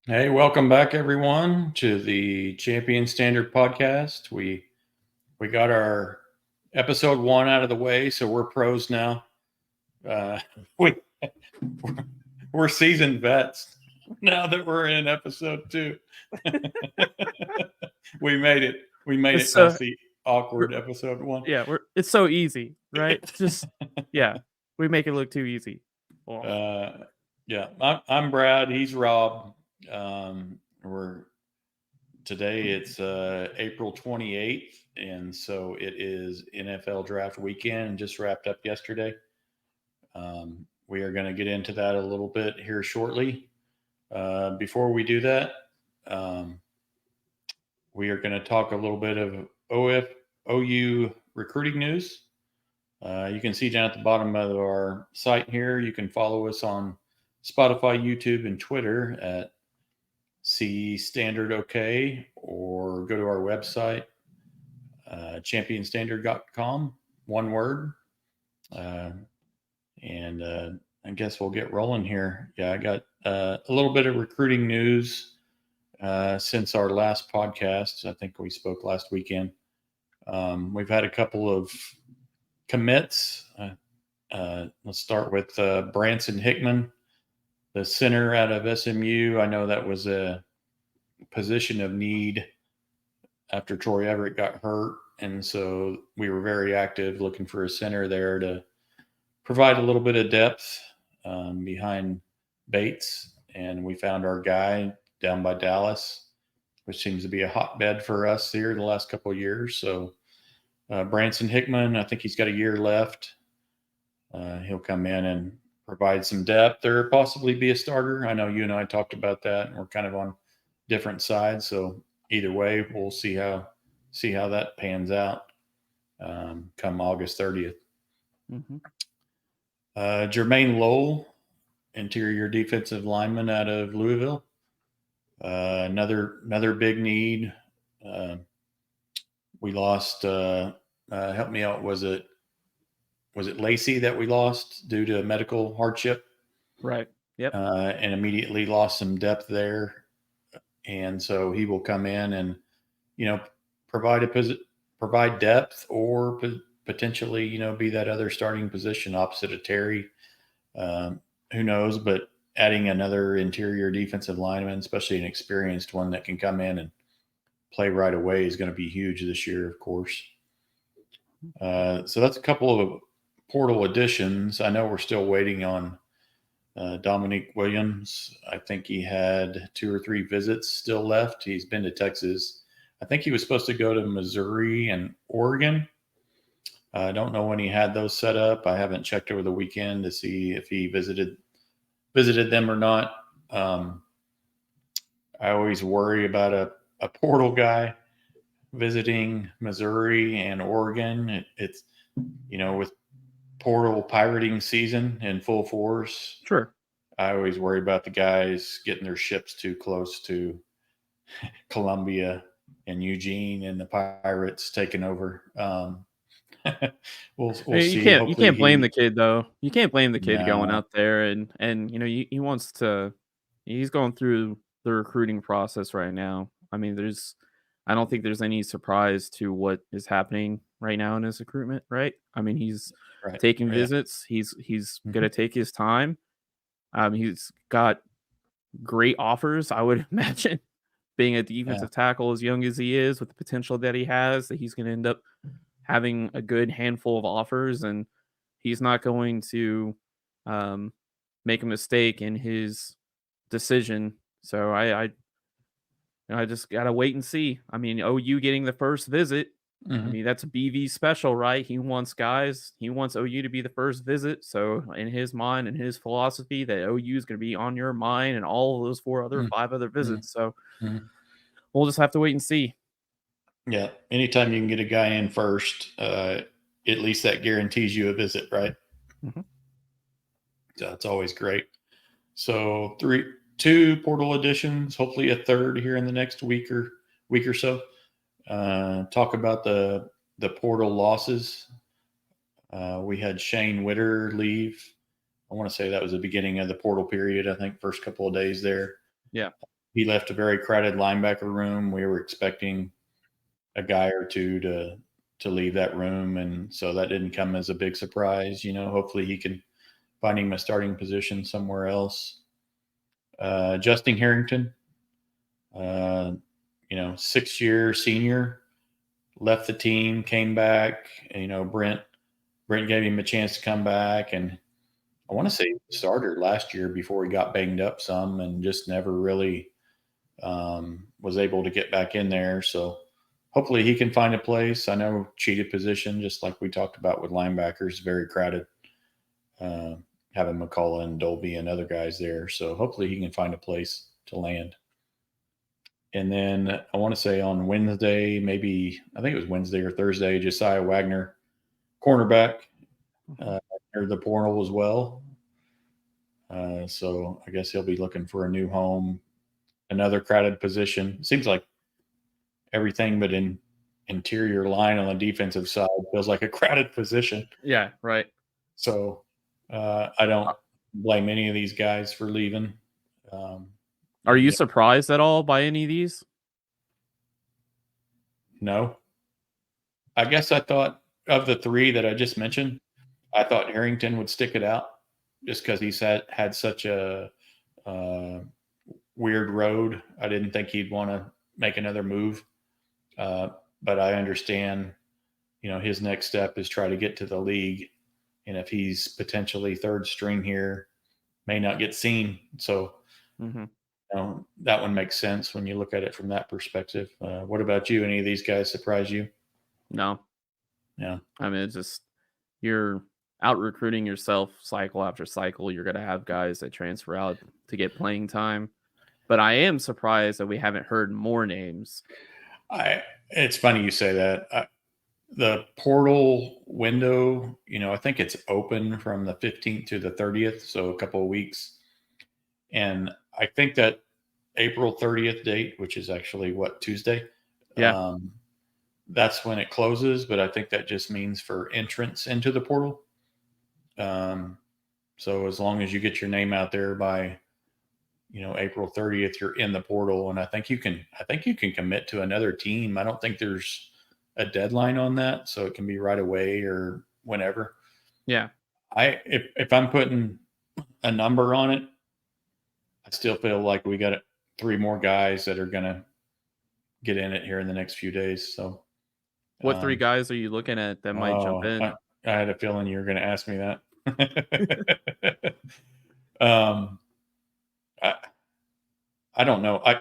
Hey, welcome back, everyone, to the Champion Standard podcast. We got our episode 1 out of the way, so we're pros now. Uh, we we're seasoned vets now that we're in episode 2. We made it. We made It's it so past the we're, awkward episode 1. it's so easy, right? Just yeah, we make it look too easy. Well, Yeah, I'm Brad. He's Rob. We're Today it's April 28th, and so it is NFL draft weekend and just wrapped up yesterday. We are going to get into that a little bit here shortly. Before we do that, um, we are going to talk a little bit of OU recruiting news. You can see down at the bottom of our site here, you can follow us on Spotify, YouTube, and Twitter at C Standard OK, or go to our website, championstandard.com, one word. And I guess we'll get rolling here. Yeah, I got a little bit of recruiting news since our last podcast. I think we spoke last weekend. We've had a couple of commits. Let's start with Branson Hickman, the center out of SMU. I know that was a position of need after Troy Everett got hurt. And so we were very active looking for a center there to provide a little bit of depth behind Bates. And we found our guy down by Dallas, which seems to be a hotbed for us here the last couple of years. So Branson Hickman, I think he's got a year left. He'll come in and provide some depth or possibly be a starter. I know you and I talked about that, and we're kind of on different sides. So either way, we'll see how that pans out come August 30th. mm-hmm. Jermaine Lowell, interior defensive lineman out of Louisville. Another big need. We lost. Help me out. Was it Lacey that we lost due to medical hardship? Right. Yep. And immediately lost some depth there. And so he will come in and, provide depth or potentially, be that other starting position opposite of Terry. Who knows? But adding another interior defensive lineman, especially an experienced one that can come in and play right away, is going to be huge this year, of course. So that's a couple of portal additions. I know we're still waiting on Dominique Williams. I think he had 2 or 3 visits still left. He's been to Texas. I think he was supposed to go to Missouri and Oregon. I don't know when he had those set up. I haven't checked over the weekend to see if he visited them or not. I always worry about a portal guy visiting Missouri and Oregon. It's with portal pirating season in full force. Sure. I always worry about the guys getting their ships too close to Columbia and Eugene and the pirates taking over. We'll You see. can't Hopefully blame the kid though. You can't blame the kid going no. out there and he wants to. He's going through the recruiting process right now. I mean, I don't think there's any surprise to what is happening right now in his recruitment. Right. I mean, he's Right. taking Yeah. visits. He's gonna Mm-hmm. take his time. He's got great offers, I would imagine, being a Yeah. defensive tackle as young as he is, with the potential that he has, that he's going to end up having a good handful of offers, and he's not going to um, make a mistake in his decision. So I just gotta wait and see. I mean, OU getting the first visit. I Mm-hmm. mean, that's a BV special, right? He wants OU to be the first visit. So in his mind and his philosophy, that OU is going to be on your mind and all of those 5 other visits. So Mm-hmm. we'll just have to wait and see. Yeah. Anytime you can get a guy in first, at least that guarantees you a visit, right? Mm-hmm. So that's always great. So 2 portal additions, hopefully a third here in the next week or so. Talk about the portal losses. We had Shane Witter leave. I want to say that was the beginning of the portal period. I think first couple of days there. Yeah. he left a very crowded linebacker room. We were expecting a guy or two to leave that room, and so that didn't come as a big surprise. Hopefully he can find him a starting position somewhere else. Justin Harrington, 6-year senior, left the team, came back. And, Brent gave him a chance to come back, and I want to say he started last year before he got banged up some, and just never really was able to get back in there. So hopefully he can find a place. I know cheated position, just like we talked about with linebackers, very crowded. Having McCullough and Dolby and other guys there. So hopefully he can find a place to land. And then I want to say on Wednesday, I think it was Wednesday or Thursday, Josiah Wagner, cornerback, entered the portal as well. So I guess he'll be looking for a new home. Another crowded position. Seems like everything but in interior line on the defensive side feels like a crowded position. Yeah, right. So I don't blame any of these guys for leaving. Are you surprised at all by any of these? No. I guess I thought of the three that I just mentioned, I thought Harrington would stick it out just because he's had such a weird road. I didn't think he'd want to make another move. But I understand, his next step is try to get to the league. And if he's potentially third string here, may not get seen. So, that one makes sense when you look at it from that perspective. What about you? Any of these guys surprise you? No. Yeah. I mean, it's just you're out recruiting yourself cycle after cycle. You're going to have guys that transfer out to get playing time. But I am surprised that we haven't heard more names. It's funny you say that. The portal window, I think it's open from the 15th to the 30th, so a couple of weeks. And I think that April 30th date, which is actually Tuesday? Yeah. That's when it closes, but I think that just means for entrance into the portal. So as long as you get your name out there by, April 30th, you're in the portal, and I think you can commit to another team. I don't think there's a deadline on that, so it can be right away or whenever. Yeah. If I'm putting a number on it, I still feel like we got 3 more guys that are going to get in it here in the next few days. So what 3 guys are you looking at that might jump in? I had a feeling you were going to ask me that. I don't know. I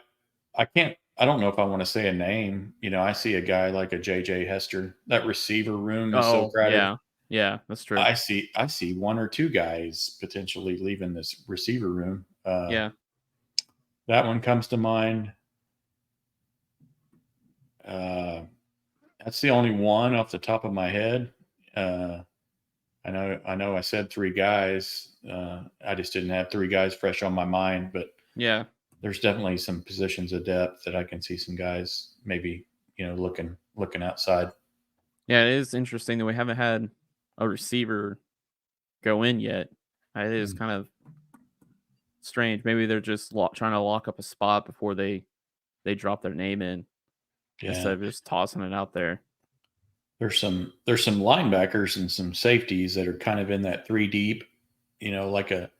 don't know if I want to say a name. I see a guy like a JJ Hester. That receiver room is so crowded. Yeah, that's true. I see 1 or 2 guys potentially leaving this receiver room. Yeah. That one comes to mind. That's the only one off the top of my head. I know I said 3 guys. I just didn't have 3 guys fresh on my mind, but yeah, there's definitely some positions of depth that I can see some guys maybe, looking outside. Yeah, it is interesting that we haven't had a receiver go in yet. It is kind of strange. Maybe they're just trying to lock up a spot before they drop their name in instead of just tossing it out there. There's some linebackers and some safeties that are kind of in that 3 deep, like a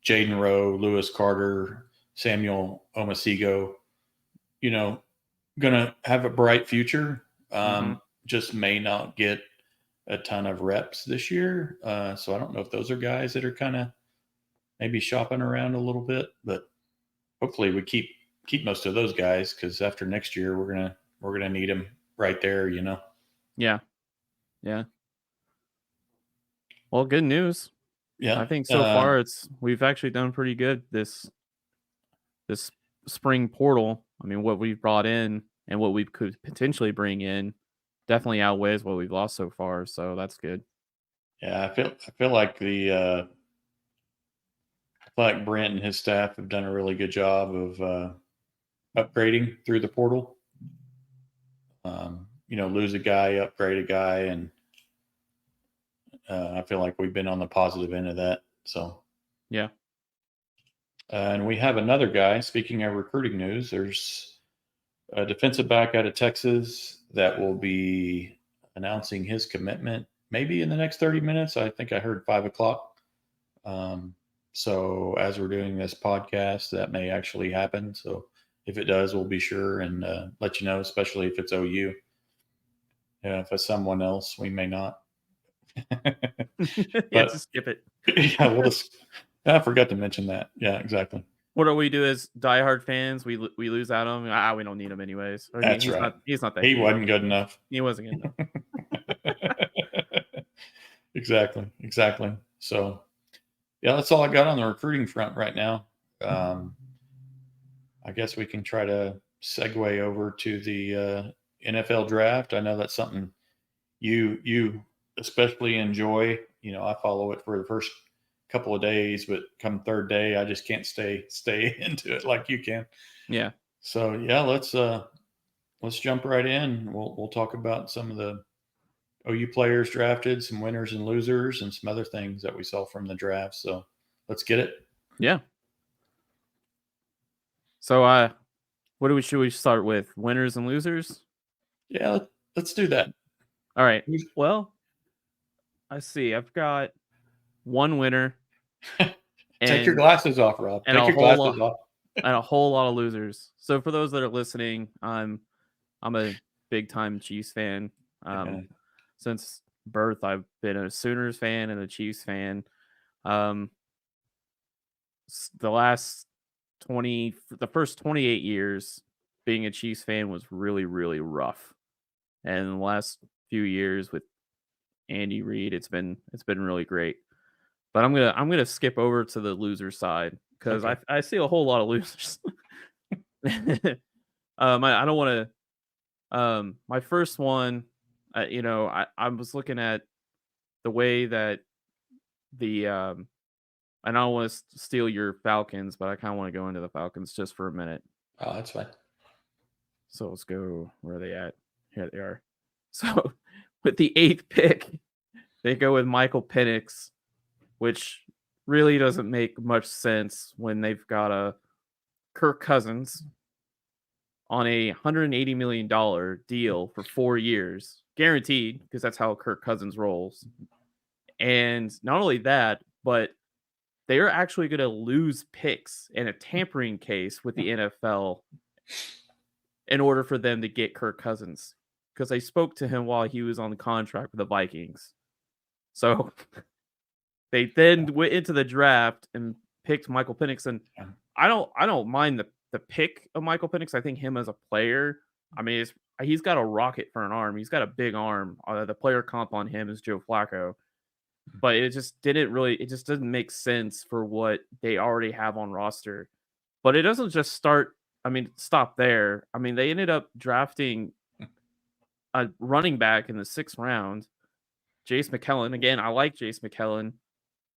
Jaden Rowe, Lewis Carter, Samuel Omasigo, gonna have a bright future. Just may not get a ton of reps this year. So I don't know if those are guys that are kind of maybe shopping around a little bit, but hopefully we keep most of those guys, because after next year we're gonna need them right there. Yeah. Well, good news. Yeah. I think so far we've actually done pretty good this spring portal. I mean, what we've brought in and what we could potentially bring in definitely outweighs what we've lost so far. So that's good. Yeah, I feel like Brent and his staff have done a really good job of upgrading through the portal. Lose a guy, upgrade a guy, and I feel like we've been on the positive end of that. So yeah. And we have another guy. Speaking of recruiting news, there's a defensive back out of Texas that will be announcing his commitment maybe in the next 30 minutes. I think I heard 5 o'clock. So as we're doing this podcast, that may actually happen. So if it does, we'll be sure and let you know, especially if it's OU. If it's someone else, we may not. Yeah, just skip it. Yeah, we'll just. I forgot to mention that. Yeah, exactly. What do we do as diehard fans? We lose out on him. We don't need him anyways. Or That's he's right. He's not that. He wasn't good enough. He wasn't good enough. Exactly. So, yeah, that's all I got on the recruiting front right now. I guess we can try to segue over to the NFL draft. I know that's something you especially enjoy. I follow it for the first couple of days, but come third day, I just can't stay into it like you can. Yeah. So yeah, let's jump right in. We'll talk about some of the OU players drafted, some winners and losers, and some other things that we saw from the draft. So let's get it. Yeah. So should we start with? Winners and losers? Yeah, let's do that. All right. Well, I see. I've got one winner. Take your glasses off, Rob. And Take your glasses off. And a whole lot of losers. So for those that are listening, I'm a big time Chiefs fan. Since birth, I've been a Sooners fan and a Chiefs fan. The first 28 years being a Chiefs fan was really, really rough. And the last few years with Andy Reid, it's been really great. But I'm gonna skip over to the loser side because I see a whole lot of losers. I don't want to. My first one, I was looking at the way that the and I don't want to steal your Falcons, but I kind of want to go into the Falcons just for a minute. Oh, that's fine. So let's go. Where are they at? Here they are. So with the 8th pick, they go with Michael Penix, which really doesn't make much sense when they've got a Kirk Cousins on a $180 million deal for 4 years, guaranteed, because that's how Kirk Cousins rolls. And not only that, but they are actually going to lose picks in a tampering case with the NFL in order for them to get Kirk Cousins, because they spoke to him while he was on the contract with the Vikings. So they then went into the draft and picked Michael Penix. And I don't mind the pick of Michael Penix. I think him as a player, I mean, he's got a rocket for an arm. He's got a big arm. The player comp on him is Joe Flacco. But it just doesn't make sense for what they already have on roster. But it doesn't just stop there. I mean, they ended up drafting a running back in the 6th round, Jace McKellen. Again, I like Jace McKellen,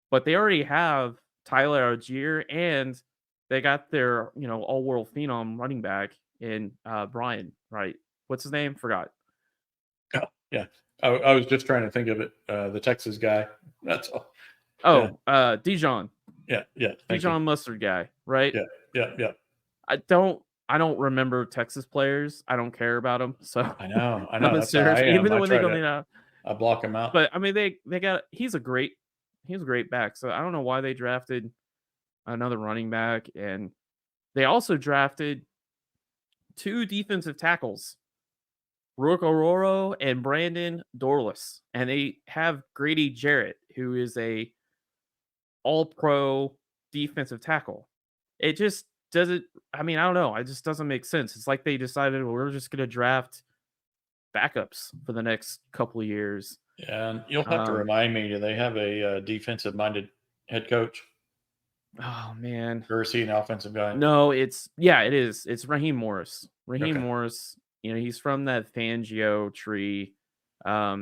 but they already have Tyler Algier, and they got their, all-world phenom running back in Brian, right? What's his name? Forgot. Oh, yeah. I was just trying to think of it. The Texas guy. That's all. Oh, yeah. Dijon. Yeah. Dijon Mustard guy, right? Yeah. I don't remember Texas players. I don't care about them. So I know. That's even though when they go, I block him out. But I mean, they got. He's a great back. So I don't know why they drafted another running back, and they also drafted 2 defensive tackles, Rourke Aurora and Brandon Dorless, and they have Grady Jarrett, who is a all-pro defensive tackle. It just doesn't. I mean, I don't know. It just doesn't make sense. It's like they decided, well, we're just going to draft backups for the next couple of years. Yeah, and you'll have to remind me. Do they have a defensive-minded head coach? Oh man, or is he an offensive guy? No, it is. It's Raheem Morris. Morris. He's from that Fangio tree.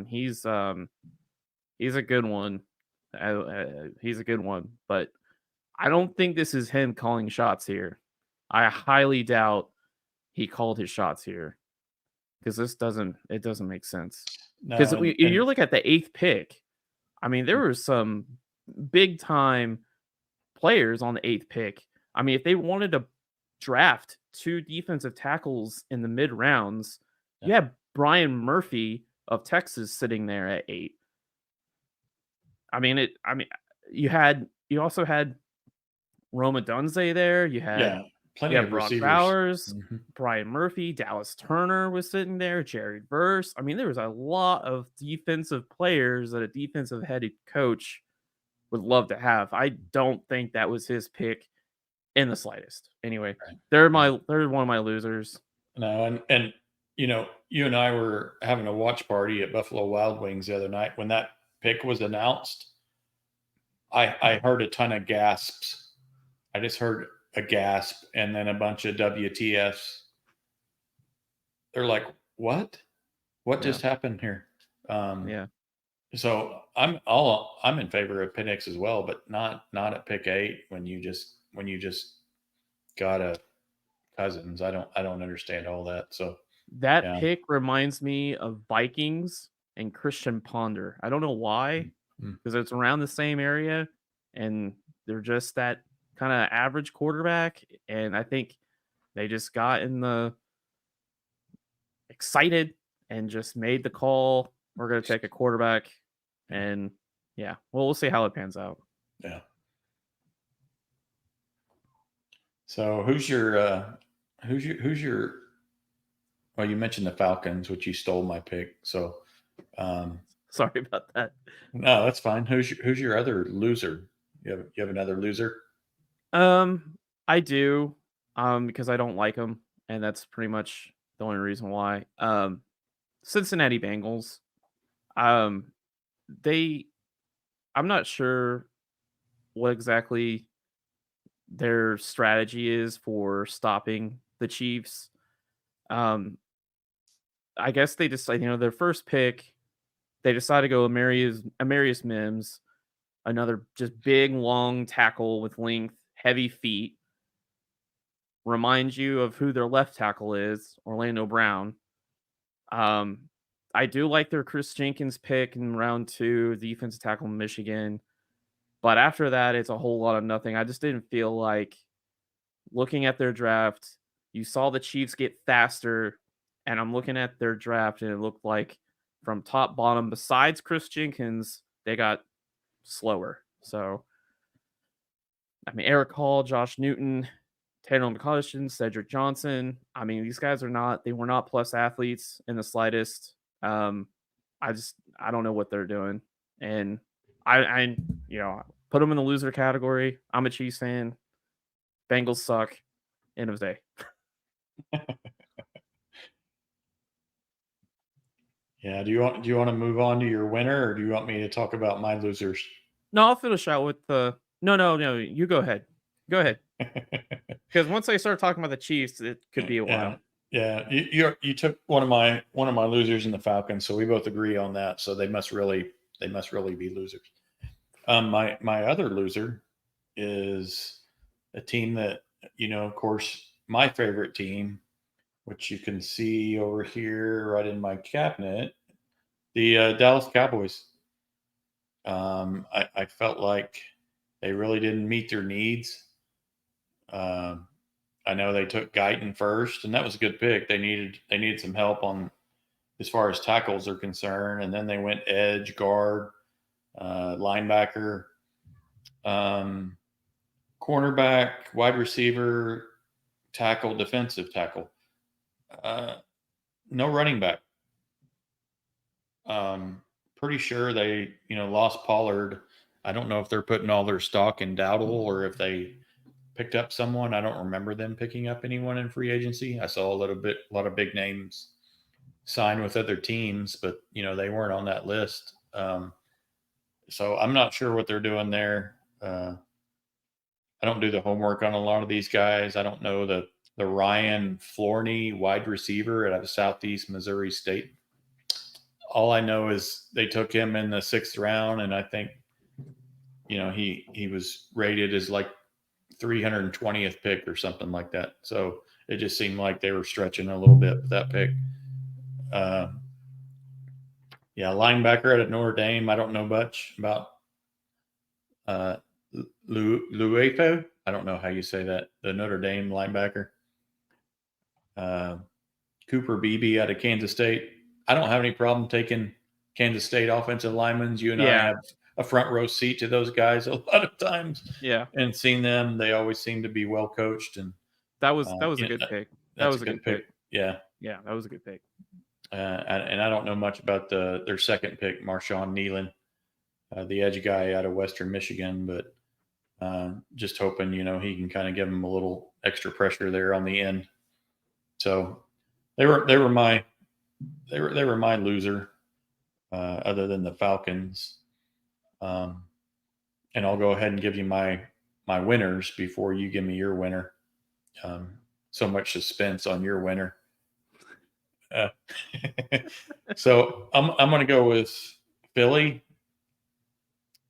He's a good one. He's a good one, but I don't think this is him calling shots here. I highly doubt he called his shots here, because it doesn't make sense. Because you look at the 8th pick. I mean, there were some big time players on the 8th pick. I mean, if they wanted to draft 2 defensive tackles in the mid rounds, you have Brian Murphy of Texas sitting there at 8. I mean, you also had Roma Dunze there. Plenty You had of Brock receivers. Bowers, Brian Murphy, Dallas Turner was sitting there, Jared Verse. I mean, there was a lot of defensive players that a defensive headed coach would love to have. I don't think that was his pick in the slightest. Anyway, they're one of my losers. No, and you and I were having a watch party at Buffalo Wild Wings the other night. When that pick was announced, I heard a ton of gasps. I just heard a gasp and then a bunch of WTFs. They're like, what? What just happened here? Yeah. So I'm in favor of Penix as well, but not at pick 8 when you just got a Cousins. I don't understand all that. So that pick reminds me of Vikings and Christian Ponder. I don't know why, because it's around the same area and they're just that kind of average quarterback. And I think they just got excited and just made the call. We're going to take a quarterback. And yeah, well, we'll see how it pans out. Yeah. So who's your well, you mentioned the Falcons, which you stole my pick. So sorry about that. No, that's fine. Who's your other loser? You have another loser? I do. Because I don't like them, and that's pretty much the only reason why. Cincinnati Bengals. I'm not sure what exactly their strategy is for stopping the Chiefs. I guess they decide, their first pick, they decide to go Amarius Mims, another just big, long tackle with length, heavy feet. Reminds you of who their left tackle is, Orlando Brown. I do like their Chris Jenkins pick in round 2, defensive tackle in Michigan. But after that, it's a whole lot of nothing. I just didn't feel like looking at their draft, you saw the Chiefs get faster, and I'm looking at their draft, and it looked like from top bottom, besides Chris Jenkins, they got slower. So, I mean, Eric Hall, Josh Newton, Taylor McCutcheon, Cedric Johnson. I mean, these guys were not plus athletes in the slightest. I don't know what they're doing. And I put them in the loser category. I'm a Chiefs fan. Bengals suck. End of the day. Yeah. Do you want to move on to your winner, or do you want me to talk about my losers? No, I'll finish out with the. No. You go ahead. Go ahead. Because once I start talking about the Chiefs, it could be a while. Yeah. You took one of my losers in the Falcons, so we both agree on that. So they must really be losers. My other loser is a team that, of course, my favorite team, which you can see over here right in my cabinet, the Dallas Cowboys. I felt like they really didn't meet their needs. I know they took Guyton first, and that was a good pick. They needed some help on as far as tackles are concerned, and then they went edge, guard, linebacker, cornerback, wide receiver, tackle, defensive tackle. No running back. Pretty sure they, lost Pollard. I don't know if they're putting all their stock in Dowdle or if they picked up someone. I don't remember them picking up anyone in free agency. I saw a lot of big names sign with other teams, but they weren't on that list. So I'm not sure what they're doing there. I don't do the homework on a lot of these guys. I don't know the Ryan Florney wide receiver out of Southeast Missouri State. All I know is they took him in the 6th round, and I think, he was rated as like 320th pick or something like that. So it just seemed like they were stretching a little bit with that pick. Linebacker out of Notre Dame. I don't know much about Luefo. I don't know how you say that. The Notre Dame linebacker, Cooper Beebe out of Kansas State. I don't have any problem taking Kansas State offensive linemen. You and I Yeah. have a front row seat to those guys a lot of times, Yeah. and seeing them, they always seem to be well coached, and That was a good pick. That that's a was a good good pick. pick. Yeah, Yeah, that was a good pick. and I don't know much about their second pick, Marshawn Nealon, the edge guy out of Western Michigan, but just hoping he can kind of give them a little extra pressure there on the end. So they were my loser, other than the Falcons. And I'll go ahead and give you my winners before you give me your winner. So much suspense on your winner. So I'm going to go with Philly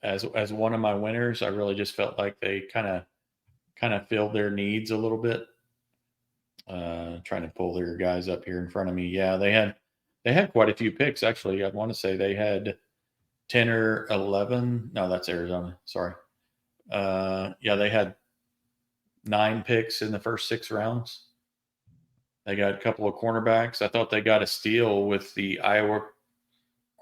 as one of my winners. I really just felt like they kind of filled their needs a little bit. Trying to pull their guys up here in front of me. Yeah, they had quite a few picks actually. I want to say they had 10 or 11. No, that's Arizona. Sorry. Yeah, they had 9 picks in the first 6 rounds. They got a couple of cornerbacks. I thought they got a steal with the Iowa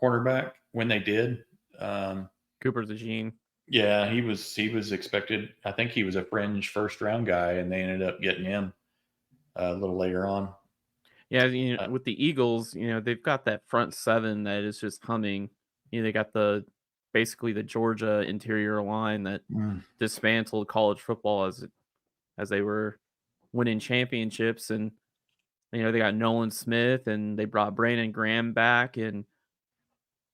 cornerback when they did. Cooper DeJean. Yeah, he was expected. I think he was a fringe first round guy, and they ended up getting him a little later on. Yeah, with the Eagles, they've got that front 7 that is just humming. They got basically the Georgia interior line that dismantled college football as they were winning championships, and they got Nolan Smith, and they brought Brandon Graham back, and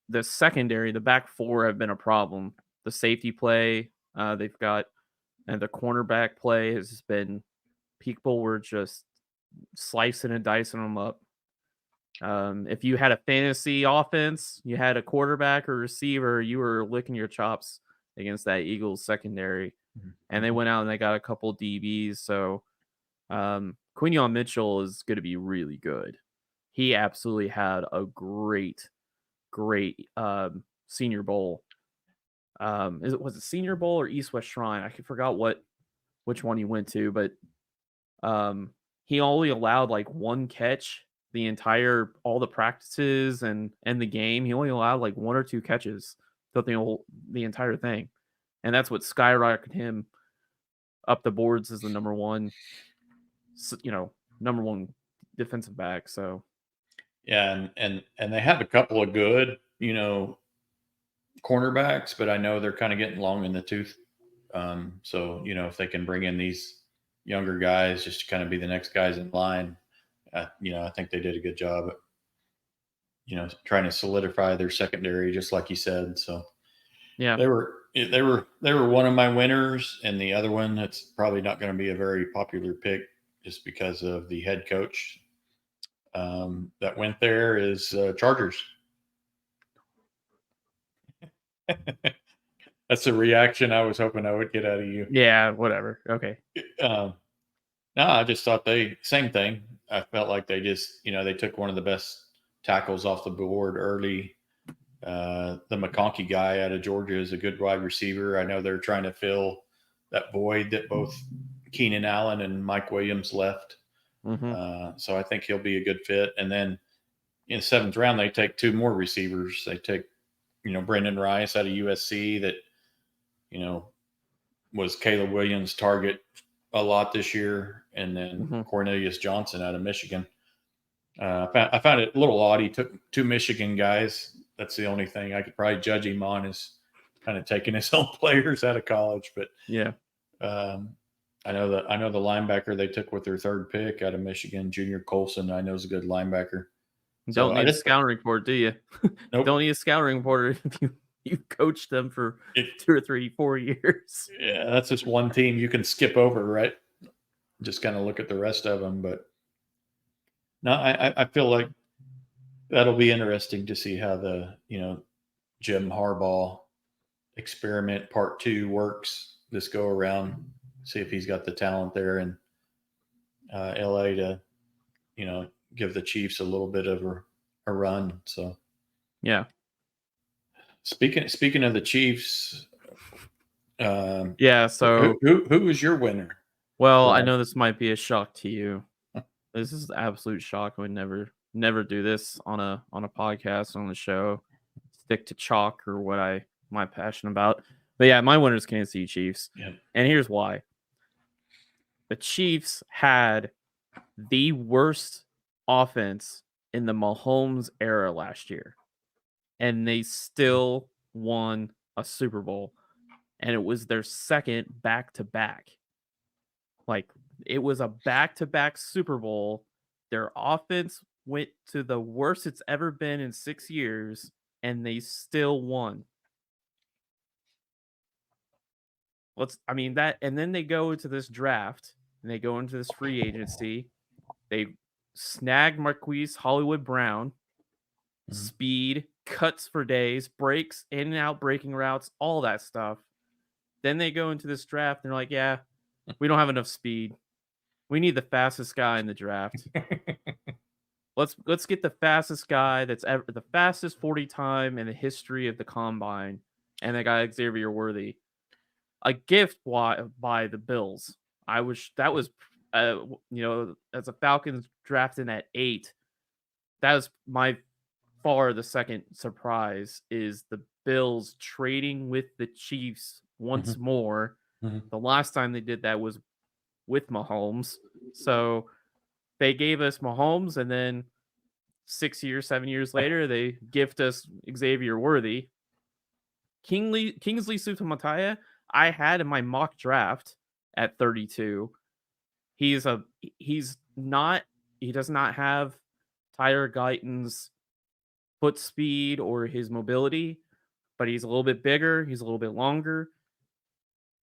the secondary, the back 4 have been a problem. The safety play, they've got, and the cornerback play has just been people were just slicing and dicing them up. If you had a fantasy offense, you had a quarterback or receiver, you were licking your chops against that Eagles secondary. And they went out and they got a couple DBs. So Quinion Mitchell is going to be really good. He absolutely had a great Senior Bowl. Was it Senior Bowl or East West Shrine? I forgot which one he went to, but he only allowed like 1 catch all the practices and the game. He only allowed like 1 or 2 catches throughout the entire thing, and that's what skyrocketed him up the boards as the number one defensive back. So yeah, and they have a couple of good cornerbacks, but I know they're kind of getting long in the tooth. So if they can bring in these younger guys just to kind of be the next guys in line, I think they did a good job at trying to solidify their secondary, just like you said. So yeah, they were one of my winners, and the other one that's probably not going to be a very popular pick just because of the head coach that went there is Chargers. That's the reaction I was hoping I would get out of you. Yeah, whatever. Okay. No, I just thought same thing. I felt like they just, they took one of the best tackles off the board early. The McConkey guy out of Georgia is a good wide receiver. I know they're trying to fill that void that both Keenan Allen and Mike Williams left. Mm-hmm. So I think he'll be a good fit. And then in the 7th round, they take 2 more receivers. They take, Brendan Rice out of USC that, was Caleb Williams' target a lot this year, and then Cornelius Johnson out of Michigan. I found it a little odd. He took 2 Michigan guys. That's the only thing I could probably judge him on, is kind of taking his own players out of college. But yeah, I know the linebacker they took with their 3rd pick out of Michigan, Junior Colson. I know is a good linebacker. Don't need a scouting report, do you? Nope. Don't need a scouting reporter if you coached them for 2 or 3, 4 years. Yeah, that's just one team you can skip over, right? Just kind of look at the rest of them. But no, I feel like that'll be interesting to see how the Jim Harbaugh experiment part 2 works this go around. See if he's got the talent there in LA to give the Chiefs a little bit of a run. So yeah. Speaking of the Chiefs, Yeah, so who was your winner? well, I Right. know this might be a shock to you. This is an absolute shock. I would never do this on a podcast, on the show. Stick to chalk or what my passion about. But yeah, my winner is Kansas City Chiefs. Yeah. And here's why. The Chiefs had the worst offense in the Mahomes era last year, and they still won a Super Bowl, and it was their second back-to-back. Like, it was a back-to-back Super Bowl. Their offense went to the worst it's ever been in 6 years, and they still won. I mean, that, and then they go into this draft, and they go into this free agency. They snag Marquise Hollywood Brown, speed, cuts for days, breaks, in and out breaking routes, all that stuff. Then they go into this draft and they're like, yeah, we don't have enough speed. We need the fastest guy in the draft. Let's get the fastest guy that's ever the fastest 40 time in the history of the combine, and the guy Xavier Worthy. A gift by the Bills. I wish that was as a Falcons drafting at 8, that was my far the second surprise is the Bills trading with the Chiefs once more. The last time they did that was with Mahomes. So they gave us Mahomes, and then 7 years later, they gift us Xavier Worthy. Kingsley Sutamataia, I had in my mock draft at 32. He does not have Tyler Guyton's foot speed or his mobility, but he's a little bit bigger, he's a little bit longer.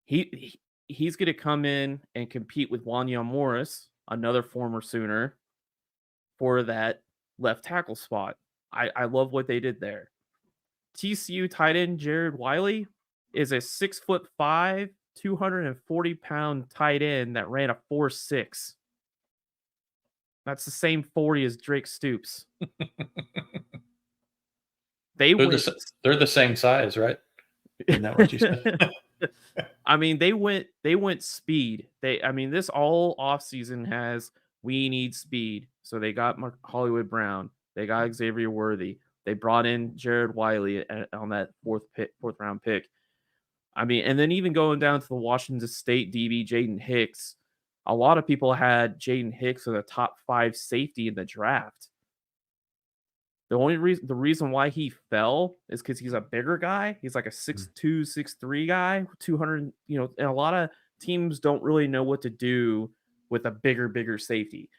He's going to come in and compete with Wanya Morris, another former Sooner, for that left tackle spot. I love what they did there. TCU tight end Jared Wiley is a 6'5", 240-pound tight end that ran a 4.6. That's the same 40 as Drake Stoops. They're the same size, right? Isn't that what you said? I mean, they went speed. This all offseason has we need speed. So they got Hollywood Brown. They got Xavier Worthy. They brought in Jared Wiley on that fourth round pick. I mean, and then even going down to the Washington State DB, Jaden Hicks, a lot of people had Jaden Hicks as a top 5 safety in the draft. The reason why he fell is because he's a bigger guy. He's like a 6'2", 6'3" guy, 200, and a lot of teams don't really know what to do with a bigger safety.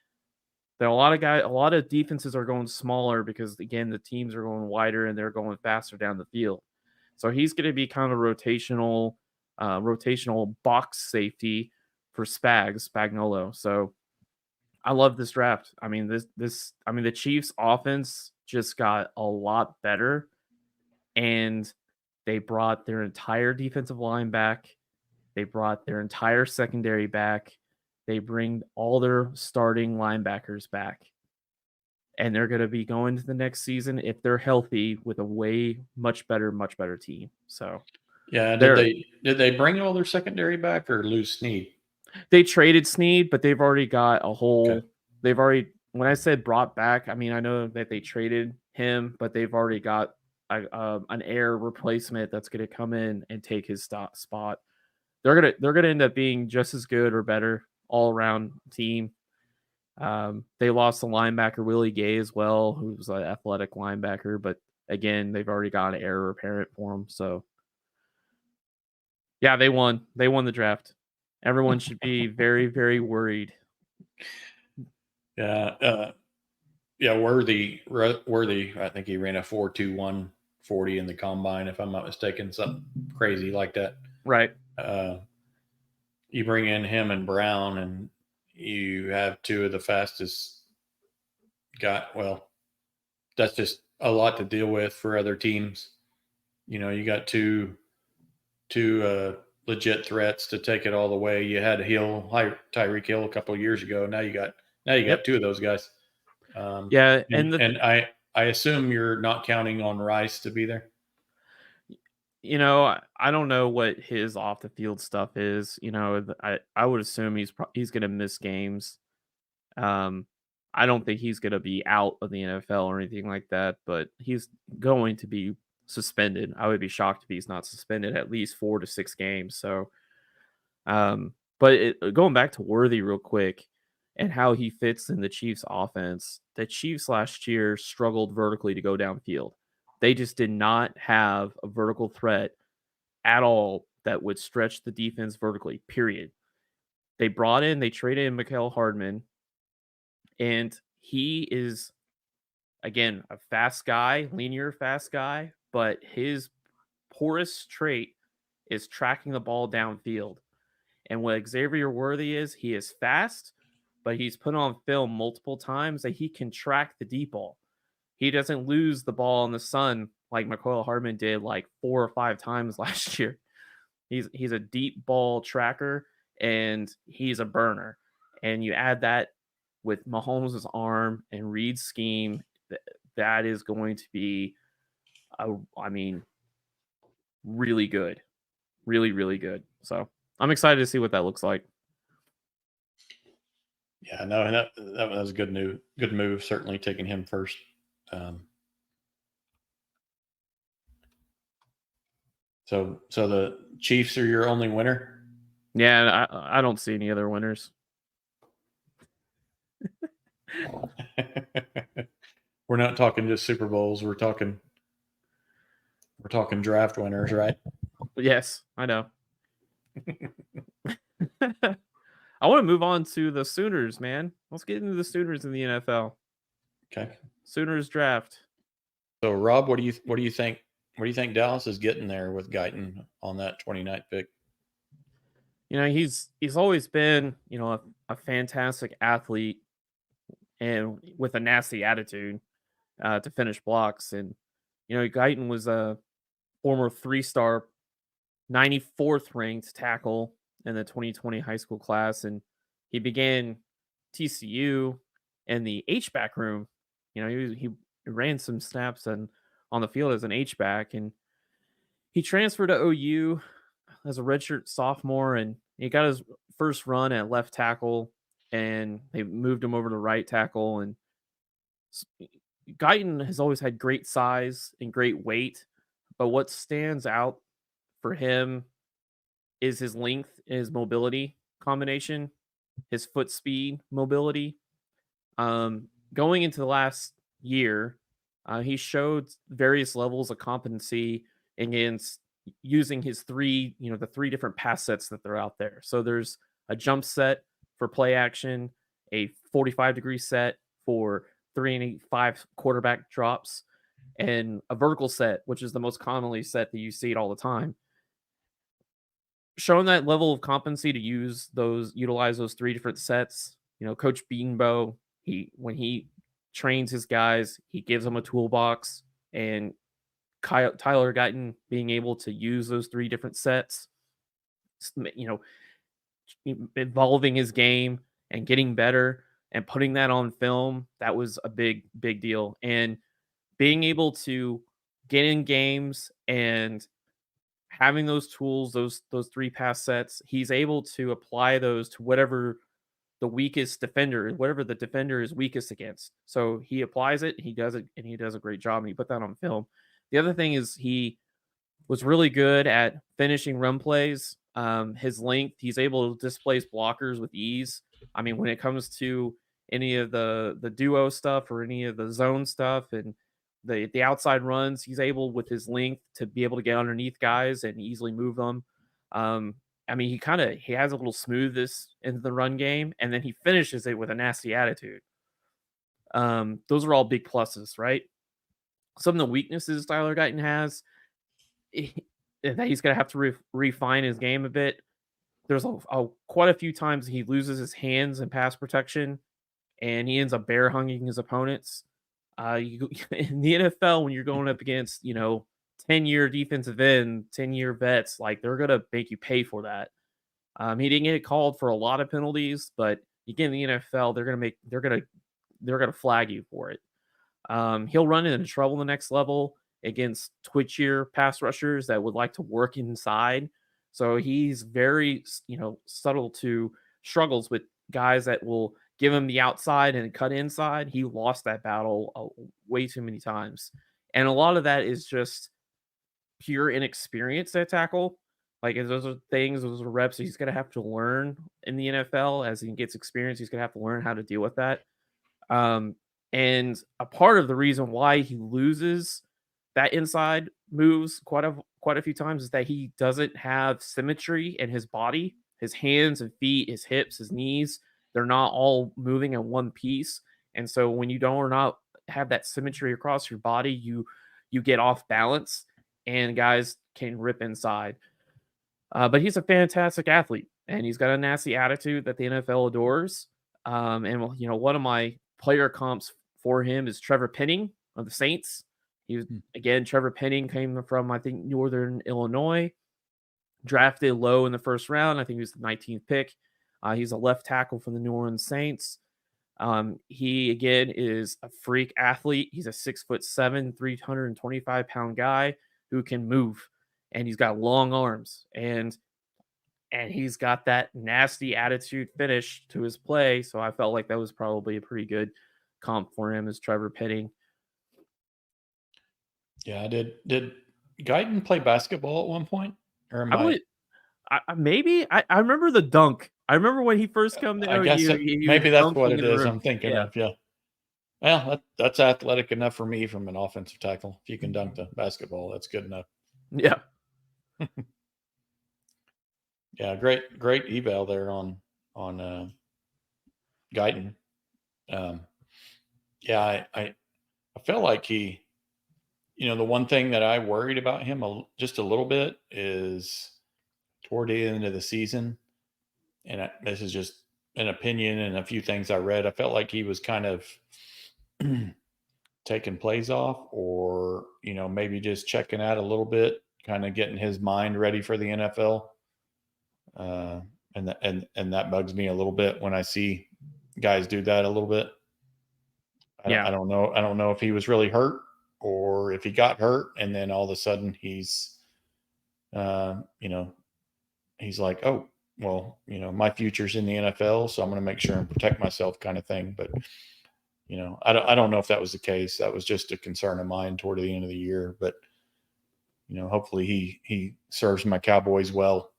There are a lot of defenses are going smaller because, again, the teams are going wider and they're going faster down the field. So he's going to be kind of a rotational box safety for Spagnuolo. So I love this draft. I mean, the Chiefs offense just got a lot better, and they brought their entire defensive line back. They brought their entire secondary back. They bring all their starting linebackers back, and they're going to be going to the next season, if they're healthy, with a much better team. So yeah, did they bring all their secondary back or lose Snead? They traded Snead, but they've already got a whole. Okay. They've already. When I said brought back, I mean I know that they traded him, but they've already got an air replacement that's going to come in and take his spot. They're gonna end up being just as good or better all around team. They lost the linebacker Willie Gay as well, who's an athletic linebacker, but again, they've already got an heir apparent for him. So yeah, they won. They won the draft. Everyone should be very, very worried. Yeah. Worthy. I think he ran a 4.21 40 in the combine, if I'm not mistaken, something crazy like that. Right. You bring in him and Brown, and you have two of the fastest guys. Well, that's just a lot to deal with for other teams. You got two legit threats to take it all the way. You had Tyreek Hill a couple of years ago. Now you got two of those guys. And I assume you're not counting on Rice to be there. I don't know what his off the field stuff is. I would assume he's going to miss games. Um, I don't think he's going to be out of the NFL or anything like that, but he's going to be suspended. I would be shocked if he's not suspended at least 4 to 6 games. So, going back to Worthy real quick and how he fits in the Chiefs offense, the Chiefs last year struggled vertically to go downfield. They just did not have a vertical threat at all that would stretch the defense vertically, period. They traded in Mikael Hardman, and he is, again, a fast guy, linear fast guy, but his poorest trait is tracking the ball downfield. And what Xavier Worthy is, he is fast, but he's put on film multiple times that he can track the deep ball. He doesn't lose the ball in the sun like Mikael Hardman did like 4 or 5 times last year. He's a deep ball tracker, and he's a burner. And you add that with Mahomes' arm and Reed's scheme, that is going to be, really good. Really, really good. So I'm excited to see what that looks like. Yeah, no, that was a good move. Certainly taking him first. So the Chiefs are your only winner? Yeah, I don't see any other winners. We're not talking just Super Bowls. We're talking draft winners, right? Yes, I know. I want to move on to the Sooners, man. Let's get into the Sooners in the NFL. Okay. Sooners draft. So, Rob, what do you think? What do you think Dallas is getting there with Guyton on that 29th pick? He's always been, a fantastic athlete and with a nasty attitude to finish blocks. And, Guyton was a former 3-star, 94th ranked tackle in the 2020 high school class. And he began TCU in the H-back room. He ran some snaps on the field as an H-back, and he transferred to OU as a redshirt sophomore, and he got his first run at left tackle, and they moved him over to right tackle. And Guyton has always had great size and great weight, but what stands out for him is his length and his mobility combination, his foot speed mobility. Going into the last year, he showed various levels of competency against using his the 3 different pass sets that they're out there. So there's a jump set for play action, a 45-degree set for 3 and 5 quarterback drops, and a vertical set, which is the most commonly set that you see it all the time. Showing that level of competency to utilize those 3 different sets. Coach Beanbo, when he trains his guys, he gives them a toolbox, and Tyler Guyton being able to use those 3 different sets, evolving his game and getting better and putting that on film, that was a big, big deal. And being able to get in games and having those tools, those 3 pass sets, he's able to apply those to whatever the weakest defender, whatever the defender is weakest against. So he applies it, he does it, and he does a great job, and he put that on film. The other thing is he was really good at finishing run plays. His length, he's able to displace blockers with ease. I mean, when it comes to any of the duo stuff or any of the zone stuff and the outside runs, he's able with his length to be able to get underneath guys and easily move them. He has a little smoothness into the run game, and then he finishes it with a nasty attitude. Those are all big pluses, right? Some of the weaknesses Tyler Guyton has that he's going to have to refine his game a bit. There's quite a few times he loses his hands in pass protection, and he ends up bear hugging his opponents. In the NFL, when you're going up against 10-year defensive end, 10-year vets, like they're gonna make you pay for that. He didn't get called for a lot of penalties, but again, in the NFL, they're gonna flag you for it. He'll run into trouble the next level against twitchier pass rushers that would like to work inside. So he's very, subtle to struggles with guys that will give him the outside and cut inside. He lost that battle way too many times. And a lot of that is just pure inexperience at tackle. Like, those are things, those are reps he's going to have to learn in the NFL as he gets experience. He's going to have to learn how to deal with that. And a part of the reason why he loses that inside moves quite a few times is that he doesn't have symmetry in his body. His hands and feet, his hips, his knees, they're not all moving in one piece. And so when you don't or not have that symmetry across your body, you get off balance and guys can rip inside. But he's a fantastic athlete and he's got a nasty attitude that the NFL adores. And one of my player comps for him is Trevor Penning of the Saints. He was, again, Trevor Penning came from, I think, Northern Illinois, drafted low in the first round. I think he was the 19th pick. He's a left tackle for the New Orleans Saints. He, again, is a freak athlete. He's a 6'7", 325-pound guy who can move, and he's got long arms, and he's got that nasty attitude finish to his play. So I felt like that was probably a pretty good comp for him as Trevor Penning. Yeah, did Guyton play basketball at one point? Or Maybe I remember the dunk. I remember when he first came to I OU. guess maybe that's what it is. Room. I'm thinking of. Yeah. Well, that's athletic enough for me from an offensive tackle. If you can dunk the basketball, that's good enough. Yeah. Yeah, great eval there on Guyton. Yeah, I felt like he, the one thing that I worried about him just a little bit is toward the end of the season, and this is just an opinion and a few things I read. I felt like he was kind of taking plays off, or maybe just checking out a little bit, kind of getting his mind ready for the NFL. And that bugs me a little bit when I see guys do that a little bit. I don't know if he was really hurt or if he got hurt and then all of a sudden he's he's like, oh, well, my future's in the NFL, so I'm going to make sure and protect myself, kind of thing. But I don't know if that was the case. That was just a concern of mine toward the end of the year. But hopefully he serves my Cowboys well.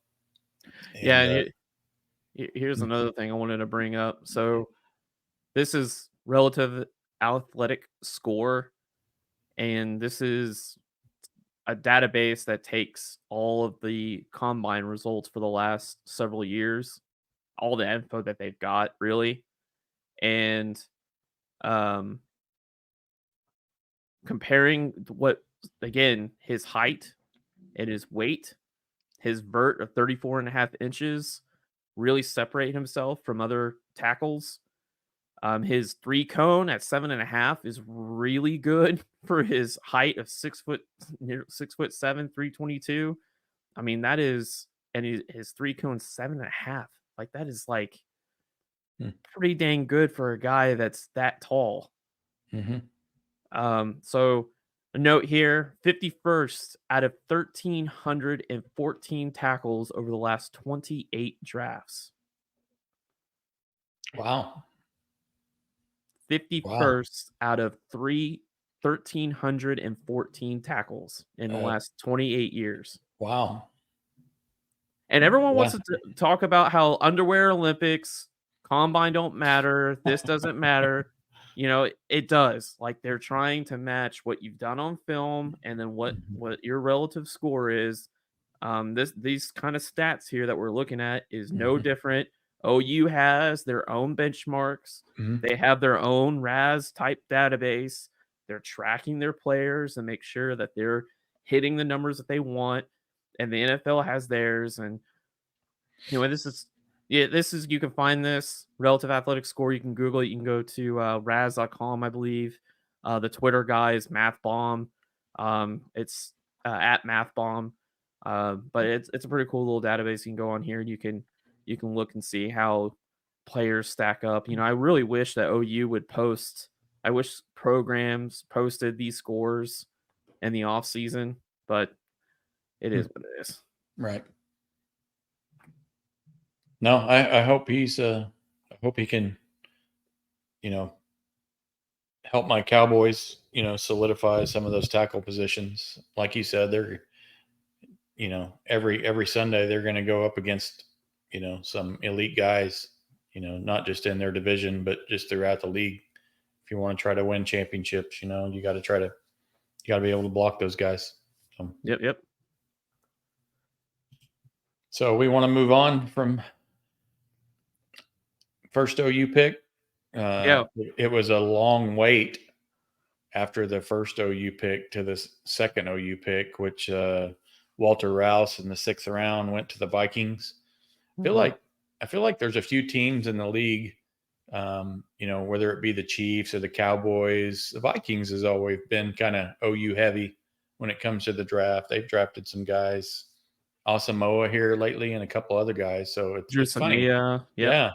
And, here's another thing I wanted to bring up. So this is relative athletic score, and this is a database that takes all of the combine results for the last several years, all the info that they've got, really, and comparing his height and his weight, his vert of 34.5 inches really separate himself from other tackles. His 3 cone at 7.5 is really good for his height of 6'7", 322. I mean, that is, and his 3 cone 7.5. Like, that is like pretty dang good for a guy that's that tall. So a note here: 51st out of 1,314 tackles over the last 28 drafts. Wow. 51st out of 1,314 tackles in the last 28 years. Wow. And everyone wants to talk about how underwear Olympics, combine don't matter, this doesn't matter. It does. Like, they're trying to match what you've done on film and then what your relative score is. These kind of stats here that we're looking at is no different. OU has their own benchmarks. They have their own RAS type database. They're tracking their players and make sure that they're hitting the numbers that they want. And the NFL has theirs. And this is you can find this relative athletic score. You can Google it. You can go to raz.com, I believe. The Twitter guy is MathBomb. It's at MathBomb. But it's a pretty cool little database. You can go on here and you can look and see how players stack up. I really wish that OU would post. I wish programs posted these scores in the off season, but it is Hmm. what it is. Right. No, I hope I hope he can, you know, help my Cowboys, solidify some of those tackle positions. Like you said, they're, every Sunday they're going to go up against, some elite guys, not just in their division, but just throughout the league. If you want to try to win championships, you got to be able to block those guys. Yep. So we want to move on from first OU pick. Yeah. It was a long wait after the first OU pick to the second OU pick, which Walter Rouse in the 6th round went to the Vikings. Mhm. I feel like there's a few teams in the league, whether it be the Chiefs or the Cowboys. The Vikings has always been kind of OU heavy when it comes to the draft. They've drafted some guys, Asamoah here lately, and a couple other guys. So Drew it's funny. Samia. Yep. Yeah,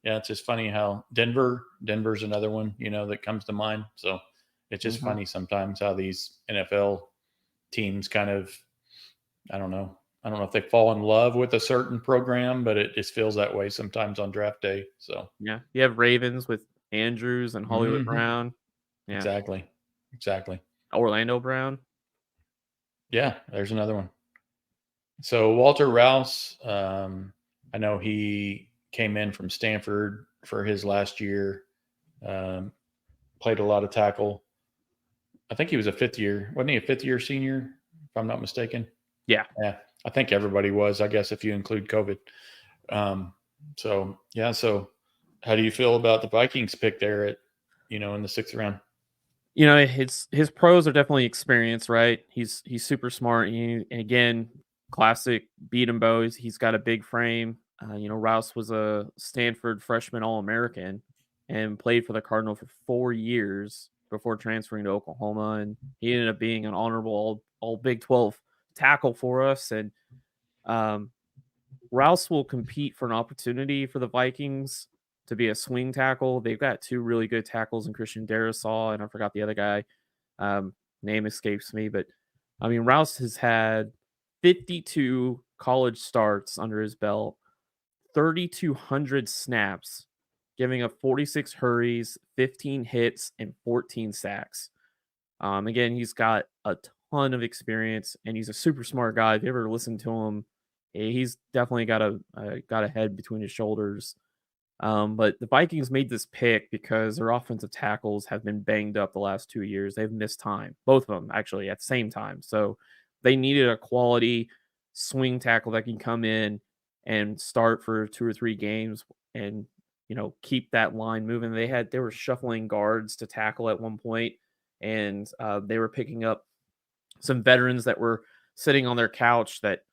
yeah, it's just funny how Denver's another one, that comes to mind. So it's just Mhm. funny sometimes how these NFL teams kind of, I don't know if they fall in love with a certain program, but it just feels that way sometimes on draft day. So Yeah. You have Ravens with Andrews and Hollywood mhm, Brown. Yeah. exactly. Orlando Brown. Yeah, there's another one. So Walter Rouse, I know he came in from Stanford for his last year, um, played a lot of tackle. I think he was a 5th year, wasn't he? A 5th year senior, if I'm not mistaken. Yeah. Yeah, I think everybody was. I guess if you include COVID. Um, so yeah. So how do you feel about the Vikings pick there at, in the 6th round? His pros are definitely experience, right? He's super smart. And again, classic beat him bows. He's got a big frame. Rouse was a Stanford freshman All American and played for the Cardinal for 4 years before transferring to Oklahoma. And he ended up being an honorable all Big 12 tackle for us. And um, Rouse will compete for an opportunity for the Vikings to be a swing tackle. They've got two really good tackles in Christian Darrisaw, and I forgot the other guy. Name escapes me, but I mean, Rouse has had 52 college starts under his belt, 3,200 snaps, giving up 46 hurries, 15 hits, and 14 sacks. Again, he's got a ton of experience, and he's a super smart guy. If you ever listen to him, he's definitely got a head between his shoulders. But the Vikings made this pick because their offensive tackles have been banged up the last 2 years. They've missed time, both of them actually at the same time. So they needed a quality swing tackle that can come in and start for 2 or 3 games and keep that line moving. They were shuffling guards to tackle at one point, and they were picking up some veterans that were sitting on their couch that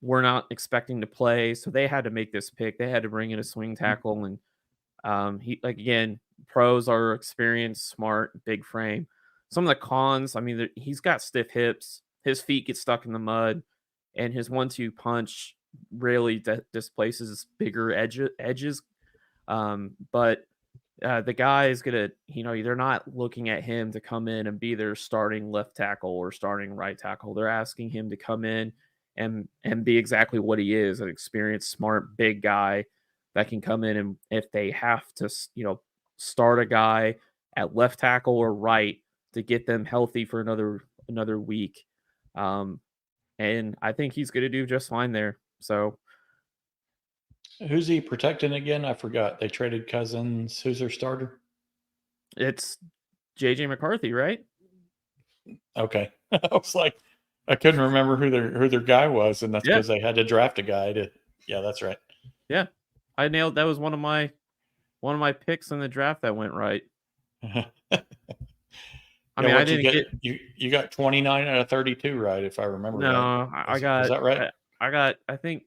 were not expecting to play. So they had to make this pick. They had to bring in a swing tackle, and he like again, pros are experienced, smart, big frame. Some of the cons, I mean, he's got stiff hips. His feet get stuck in the mud, and his 1-2 punch rarely displaces bigger edges. But the guy is gonna, they're not looking at him to come in and be their starting left tackle or starting right tackle. They're asking him to come in and be exactly what he is, an experienced, smart, big guy that can come in, and if they have to, start a guy at left tackle or right to get them healthy for another week. Um, and I think he's going to do just fine there. So Who's he protecting again? I forgot. They traded Cousins. Who's their starter? it's JJ McCarthy, right? Okay. I was like, I couldn't remember who their guy was, and that's Yeah. because they had to draft a guy to. Yeah, that's right. Yeah. I nailed that was one of my picks in the draft that went right. I Yeah, mean, I what you didn't get? get You got 29 out of 32 right, if I remember right. no, I Was got that right? I got I think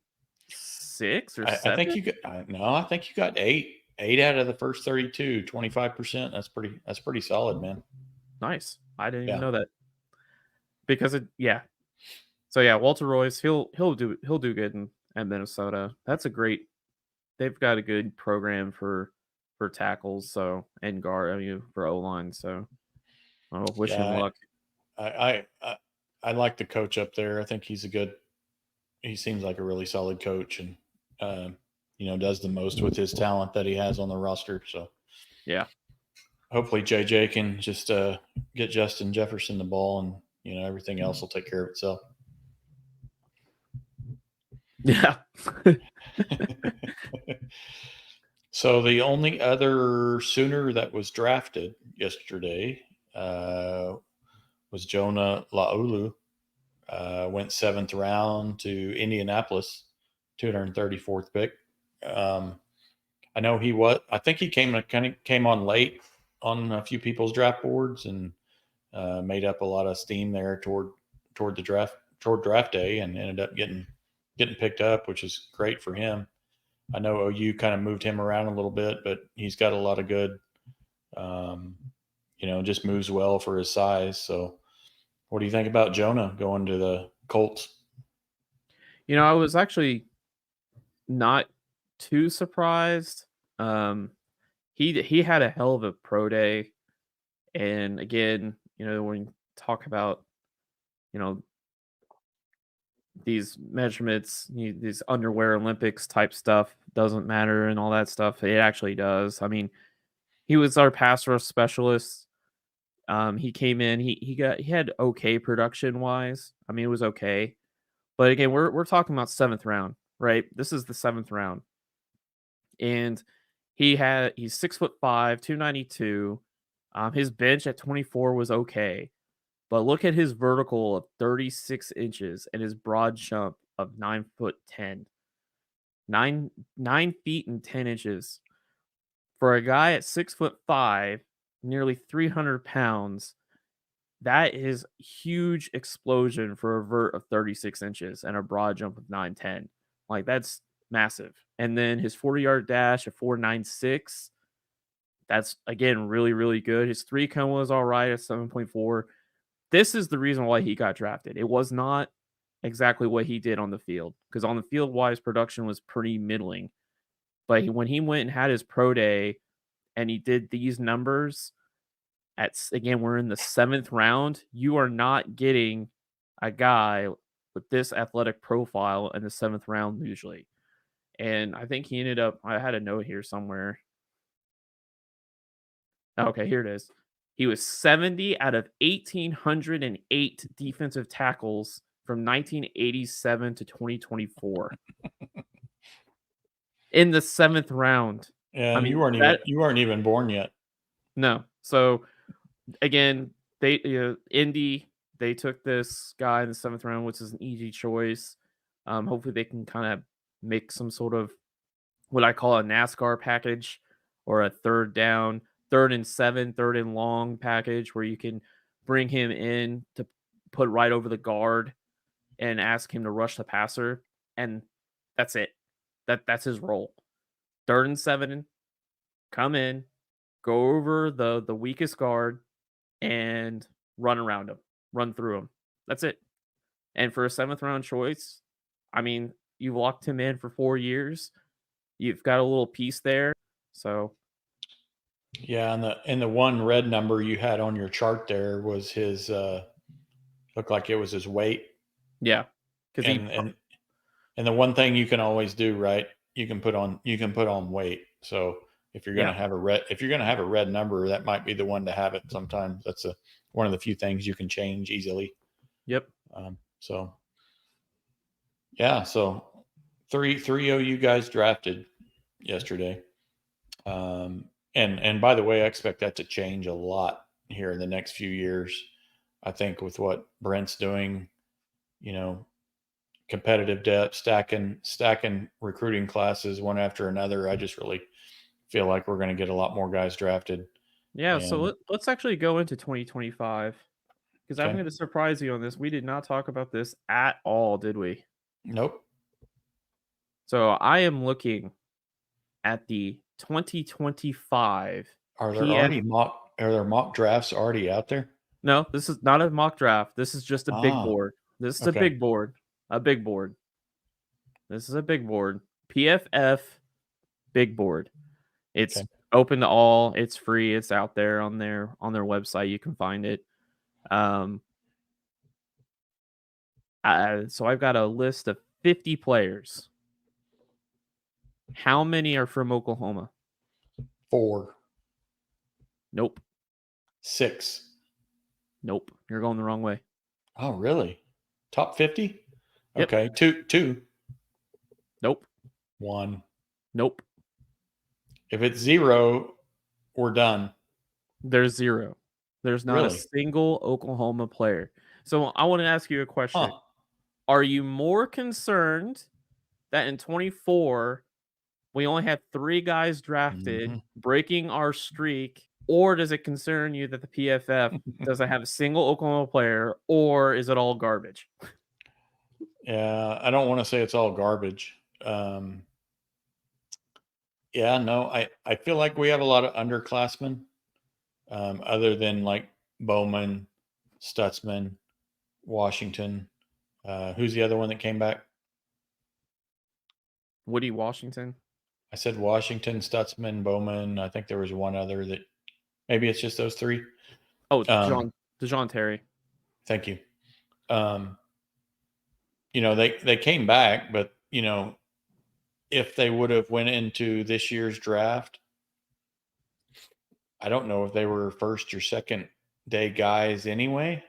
6 or I think 7. you got no. I think you got eight out of the first 32, 25%. That's pretty solid, man. Nice. I didn't even Yeah, know that. Because yeah. So yeah, Walter Royce, he'll do good at Minnesota. That's a great they've got a good program for tackles, so and guard, I mean for O line, so I wish him yeah. luck. I like the coach up there. I think he seems like a really solid coach, and does the most with his talent that he has on the roster. So Yeah. hopefully JJ can just get Justin Jefferson the ball, and everything else will take care of itself. Yeah. So the only other Sooner that was drafted yesterday was Jonah Laulu. Went 7th round to Indianapolis, 234th pick. I know I think he came on late on a few people's draft boards and made up a lot of steam there toward draft day, and ended up getting picked up, which is great for him. I know OU kind of moved him around a little bit, but he's got a lot of good, just moves well for his size. So, what do you think about Jonah going to the Colts? I was actually not too surprised. He had a hell of a pro day, and again, when you talk about you know these measurements, these underwear Olympics type stuff doesn't matter and all that stuff. It actually does. I mean, he was our pass rush specialist. He came in. He had okay production wise. I mean, it was okay, but again, we're talking about 7th round, right? This is the 7th round, and he's 6'5", 292. His bench at 24 was okay, but look at his vertical of 36 inches and his broad jump of 9'10". 9 feet and 10 inches. For a guy at 6'5", nearly 300 pounds, that is huge explosion for a vert of 36 inches and a broad jump of 9'10". Like, that's massive. And then his 40-yard dash of 4.96, that's again really, really good. His 3-cone was all right at 7.4. This is the reason why he got drafted. It was not exactly what he did on the field, because on the field wise production was pretty middling. But when he went and had his pro day and he did these numbers again, we're in the 7th round. You are not getting a guy with this athletic profile in the 7th round usually. And I think he ended up, I had a note here somewhere. Okay, here it is. He was 70 out of 1,808 defensive tackles from 1987 to 2024 in the 7th round. Yeah, I mean, you weren't even born yet. No. So again, Indy, they took this guy in the 7th round, which is an easy choice. Hopefully they can kind of make some sort of what I call a NASCAR package, or a 3rd down, 3rd and 7, 3rd and long package, where you can bring him in to put right over the guard and ask him to rush the passer, and that's it. That's his role. 3rd and 7, come in, go over the weakest guard and run around him, run through him. That's it. And for a 7th round choice, I mean, you locked him in for 4 years. You've got a little piece there. So yeah, and the one red number you had on your chart there was his looked like it was his weight. yeah, because and the one thing you can always do, right? You can put on weight. So if you're gonna have a red number, that might be the one to have it. Sometimes that's one of the few things you can change easily. Yep. So yeah, so three OU guys drafted yesterday. And by the way, I expect that to change a lot here in the next few years. I think with what Brent's doing, competitive depth, stacking recruiting classes one after another. I just really feel like we're going to get a lot more guys drafted. Yeah, And so let's actually go into 2025, because I'm okay. going to surprise you on this. We did not talk about this at all, did we? Nope. So I am looking at the 2025 Are there PF. already mock drafts already out there? No, this is not a mock draft. This is just a big board. This is a Okay. big board. A big board. This is a big board. PFF big board. It's open to all. It's free. It's out there on their website. You can find it. So I've got a list of 50 players. How many are from Oklahoma? 4. Nope. 6. Nope. You're going the wrong way. Oh, really? Top 50? Yep. Okay. 2. Nope. 1. Nope. If it's 0, we're done. There's 0. There's not a Really? single Oklahoma player. So I want to ask you a question. Huh. Are you more concerned that in 24 we only had 3 guys drafted, breaking our streak, or does it concern you that the PFF doesn't have a single Oklahoma player, or is it all garbage? Yeah, I don't want to say it's all garbage. Yeah, no, I feel like we have a lot of underclassmen, other than like Bowman, Stutzman, Washington. Who's the other one that came back? Woody Washington? I said Washington, Stutzman, Bowman. I think there was one other that maybe it's just those 3. Oh, DeJoun Terry. Thank you. They came back, but if they would have went into this year's draft, I don't know if they were first or second day guys anyway.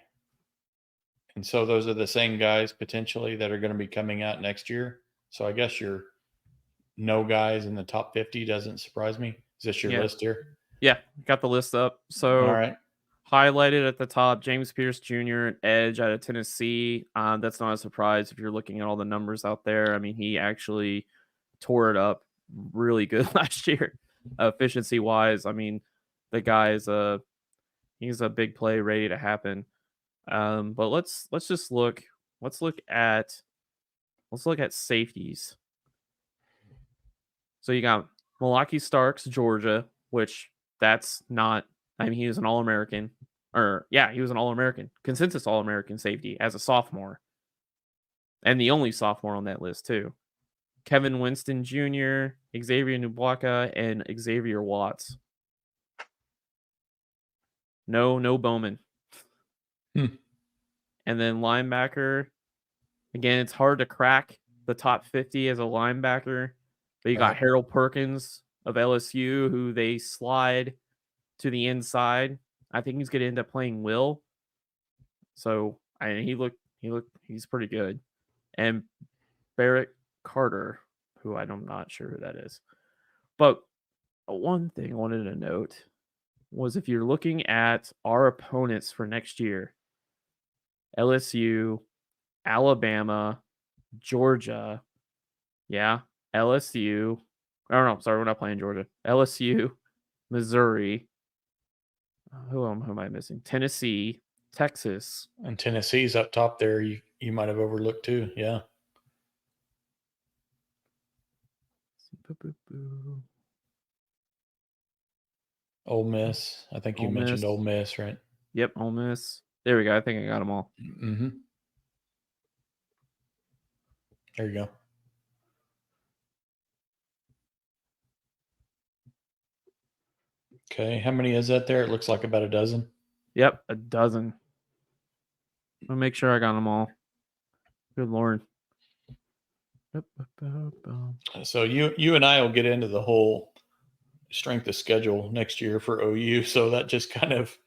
And so those are the same guys potentially that are going to be coming out next year. So I guess your no guys in the top 50 doesn't surprise me. Is this your list here? Yeah, got the list up. So all right. Highlighted at the top, James Pierce Jr., edge out of Tennessee. That's not a surprise if you're looking at all the numbers out there. I mean, he actually tore it up really good last year, efficiency wise. I mean, the guy is he's a big play ready to happen. But let's just look. Let's look at safeties. So you got Malaki Starks, Georgia, which that's not. I mean, he was an All-American. He was an All-American, consensus All-American safety as a sophomore, and the only sophomore on that list too. Kevin Winston Jr., Xavier Nubwaka, and Xavier Watts. No Bowman. And then linebacker, again, it's hard to crack the top 50 as a linebacker, but you got Harold Perkins of LSU, who they slide to the inside. I think he's going to end up playing Will. So he's pretty good. And Barrett Carter, who I'm not sure who that is. But one thing I wanted to note was if you're looking at our opponents for next year, LSU, Alabama, Georgia, LSU. Oh no, sorry, we're not playing Georgia. LSU, Missouri. Who am I missing? Tennessee, Texas. And Tennessee's up top there. You might have overlooked too. Yeah. Ole Miss. I think you mentioned Ole Miss, right? Yep, Ole Miss. There we go. I think I got them all. Mm-hmm. There you go. Okay, how many is that there? It looks like about a dozen. Yep, a dozen. I'll make sure I got them all. Good Lord. So you and I will get into the whole strength of schedule next year for OU. So that just kind of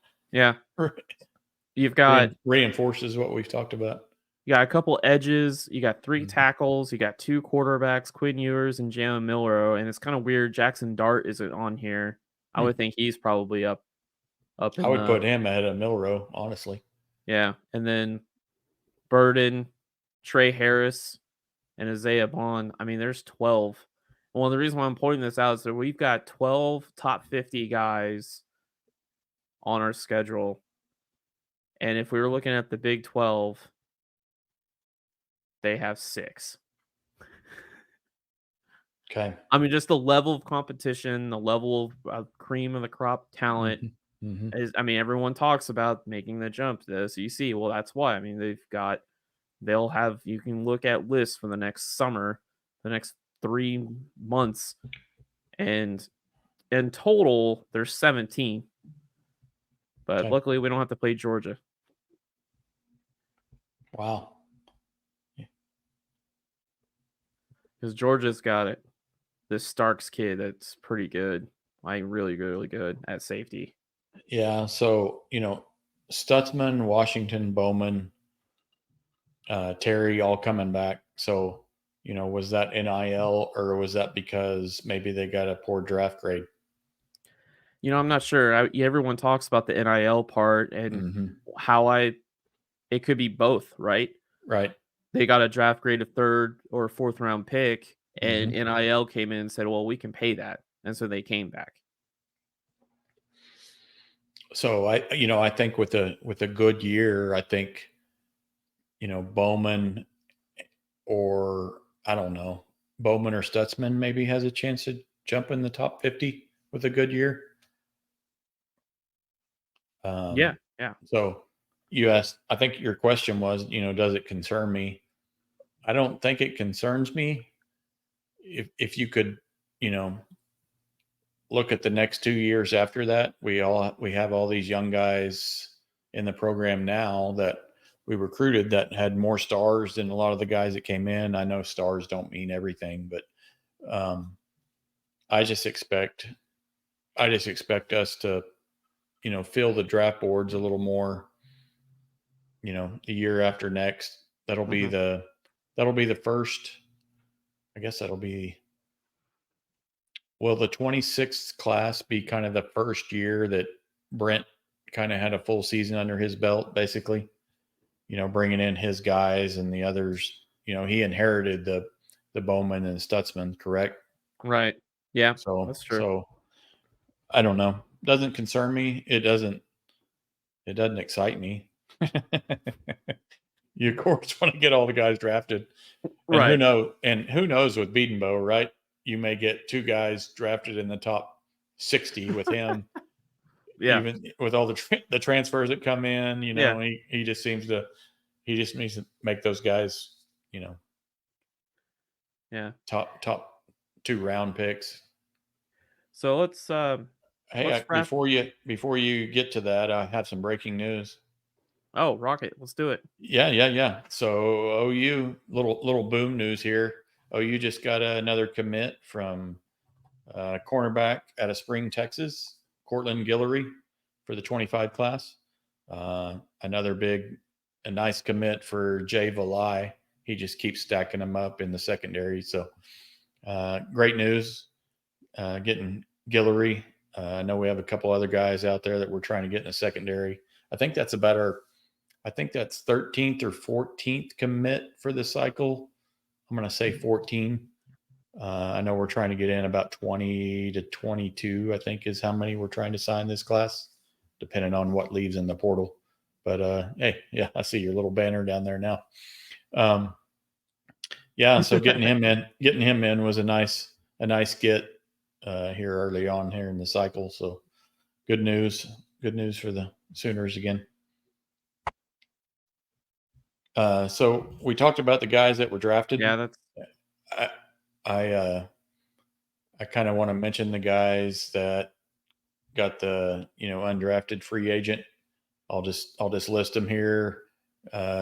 you've got reinforces what we've talked about. You got a couple edges. You got 3 tackles. You got 2 quarterbacks, Quinn Ewers and Jalen Milrow. And it's kind of weird. Jackson Dart isn't on here. I would think he's probably up. I would put him ahead of Milrow, honestly. Yeah. And then Burden, Trey Harris, and Isaiah Bond. I mean, there's 12. And one of the reasons why I'm pointing this out is that we've got 12 top 50 guys on our schedule. And if we were looking at the Big 12, they have 6. Okay. I mean, just the level of competition, the level of cream of the crop talent is. I mean, everyone talks about making the jump to the SEC. Well, that's why. I mean, they'll have. You can look at lists for the next summer, the next 3 months, and in total there's 17. But luckily, we don't have to play Georgia. Wow. because Georgia's got it. This Starks kid that's pretty good, like really good at safety. Yeah. So, Stutzman, Washington, Bowman, Terry all coming back. So, was that NIL or was that because maybe they got a poor draft grade? I'm not sure. Everyone talks about the NIL part and Hmm. how it could be both, right? Right. They got a draft grade of third or fourth round pick, and Hmm. NIL came in and said, "Well, we can pay that," and so they came back. So I think with a good year, I think, Bowman or I don't know, Bowman or Stutzman maybe has a chance to jump in the top 50 with a good year. Yeah, Um, yeah, so you asked, I think your question was, does it concern me? I don't think it concerns me. If you could, you know, look at the next 2 years after that, we have all these young guys in the program now that we recruited that had more stars than a lot of the guys that came in. I know stars don't mean everything, but um, I just expect us to, fill the draft boards a little more, the year after next. hmm That'll be the first, I guess will the 26th class be kind of the first year that Brent kind of had a full season under his belt, basically, bringing in his guys and the others, he inherited the Bowman and Stutzman, correct? right. Yeah, So, that's true. I don't know. Doesn't concern me. It doesn't excite me. You of course want to get all the guys drafted, and Right. who knows with Biedenbow, right? You may get two guys drafted in the top 60 with him, Yeah, even with all the transfers that come in. yeah, He just needs to make those guys, yeah. top 2 round picks. So Hey, let's wrap. before you get to that, I have some breaking news. Oh, Rocket, let's do it. Yeah. So OU, little boom news here. OU just got another commit from cornerback out of Spring, Texas, Courtland Guillory for the 25 class. A nice commit for Jay Valai. He just keeps stacking them up in the secondary. So great news getting Guillory. I know we have a couple other guys out there that we're trying to get in the secondary. I think that's 13th or 14th commit for the cycle. I'm going to say 14. I know we're trying to get in about 20 to 22, I think is how many we're trying to sign this class, depending on what leaves in the portal. But hey, yeah, I see your little banner down there now. Yeah, so getting him in was a nice get here early on here in the cycle. So good news for the Sooners again. So we talked about the guys that were drafted. Yeah, that's I I kind of want to mention the guys that got the undrafted free agent. I'll just list them here.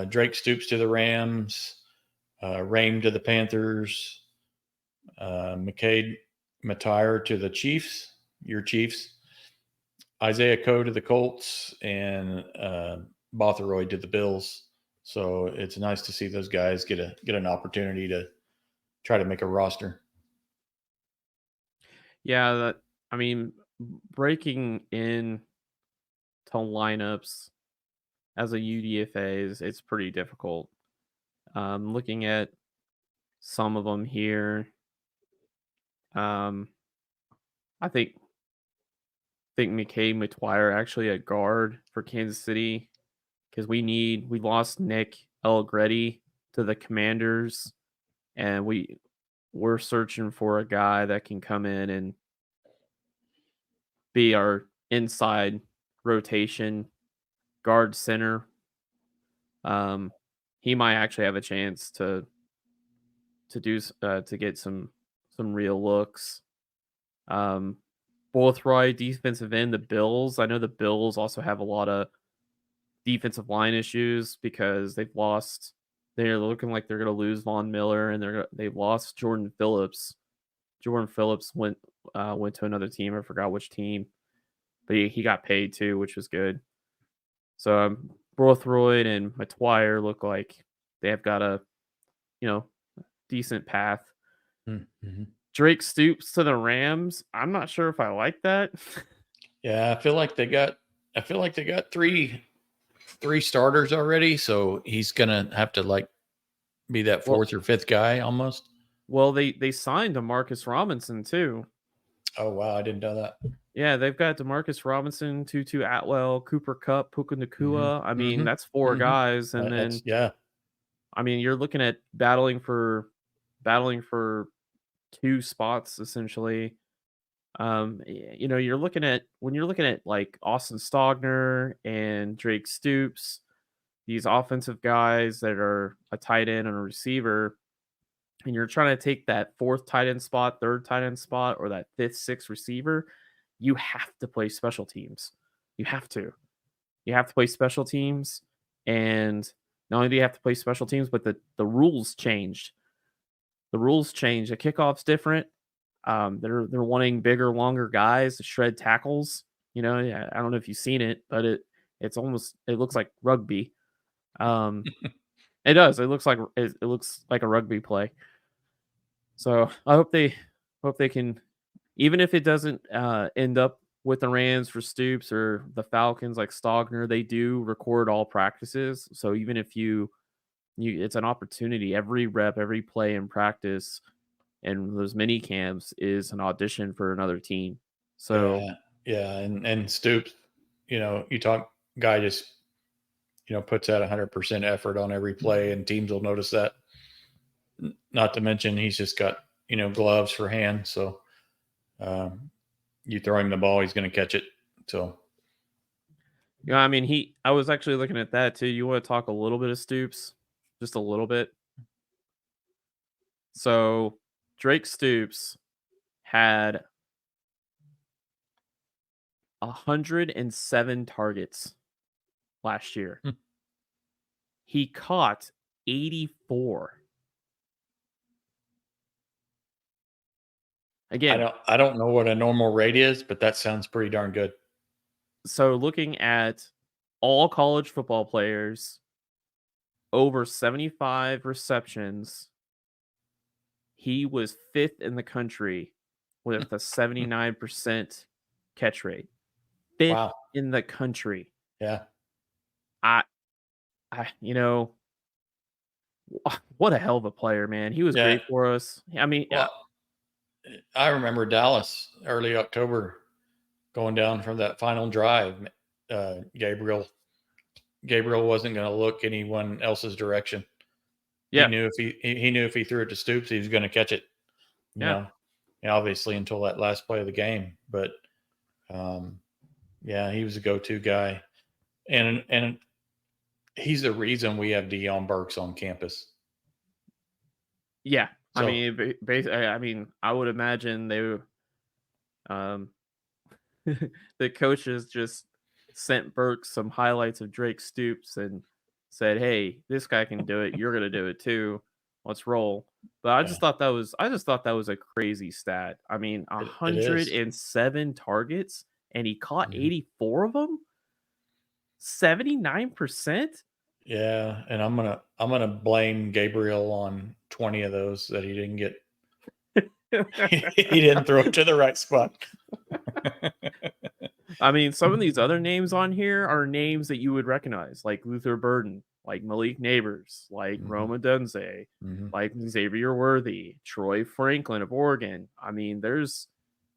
Drake Stoops to the Rams, Rame to the Panthers, McCade Matire to the Chiefs, your Chiefs, Isaiah Coe to the Colts, and Bothroyd to the Bills. So it's nice to see those guys get an opportunity to try to make a roster. yeah. That I mean, breaking in to lineups as a UDFA it's pretty difficult. Looking at some of them here, um, I think McKay McGuire actually a guard for Kansas City because we lost Nick Allegretti to the Commanders, and we're searching for a guy that can come in and be our inside rotation guard center. Um, he might actually have a chance to get some real looks. Um, Bothroyd, defensive end, the Bills. I know the Bills also have a lot of defensive line issues because they've lost. they're looking like they're going to lose Von Miller, and they've lost Jordan Phillips. Jordan Phillips went to another team. I forgot which team, but he got paid too, which was good. So Borthroyd and Matwire look like they have got a decent path. Mm-hmm. Drake Stoops to the Rams. I'm not sure if I like that. Yeah, I feel like they got three starters already, so he's gonna have to like be that fourth or fifth guy almost. Well, they signed Demarcus Robinson too. Oh wow, I didn't know that. Yeah, they've got Demarcus Robinson, Tutu Atwell, Cooper Kupp, Puka Mm-hmm. Nakua. I mean, Mm-hmm. that's four Mm-hmm. guys, and then I mean, you're looking at battling for two spots essentially. You're looking at when you're looking at like Austin Stogner and Drake Stoops, these offensive guys that are a tight end and a receiver, and you're trying to take that fourth tight end spot, third tight end spot, or that fifth, sixth receiver, you have to play special teams. You have to. You have to play special teams. And not only do you have to play special teams, but the rules changed. The rules changed. The kickoff's different. They're wanting bigger, longer guys to shred tackles. Yeah, I don't know if you've seen it, but it looks like rugby. It does. It looks like a rugby play. So I hope they can, even if it doesn't end up with the Rams for Stoops or the Falcons like Stogner, they do record all practices. So even if it's an opportunity. Every rep, every play in practice, and those mini camps is an audition for another team. So yeah, and Stoops, you talk guy just puts out 100% effort on every play, and teams will notice that. Not to mention he's just got gloves for hands, so you throw him the ball, he's going to catch it. So yeah, I mean I was actually looking at that too. You want to talk a little bit of Stoops, just a little bit. So Drake Stoops had 107 targets last year. He caught 84. Again, I don't know what a normal rate is, but that sounds pretty darn good. So looking at all college football players, over 75 receptions, he was fifth in the country with a 79% catch rate. Fifth in the country. Yeah. I what a hell of a player, man. He was great for us. I mean, I remember Dallas early October going down from that final drive. Gabriel wasn't going to look anyone else's direction. Yeah. He knew if he threw it to Stoops, he was going to catch it. Obviously until that last play of the game, but he was a go-to guy, and he's the reason we have Deion Burks on campus. Yeah, so, I mean, I would imagine they, the coaches just sent Burks some highlights of Drake Stoops and said, "Hey, this guy can do it. You're gonna do it too. Let's roll." But I just thought that was a crazy stat. I mean, 107 targets, and he caught 84 of them. 79%. Yeah, and I'm gonna blame Gabriel on 20 of those that he didn't get. He didn't throw it to the right spot. I mean, some of these other names on here are names that you would recognize, like Luther Burden, like Malik Neighbors, like Roma Dunze, like Xavier Worthy, Troy Franklin of Oregon. I mean, there's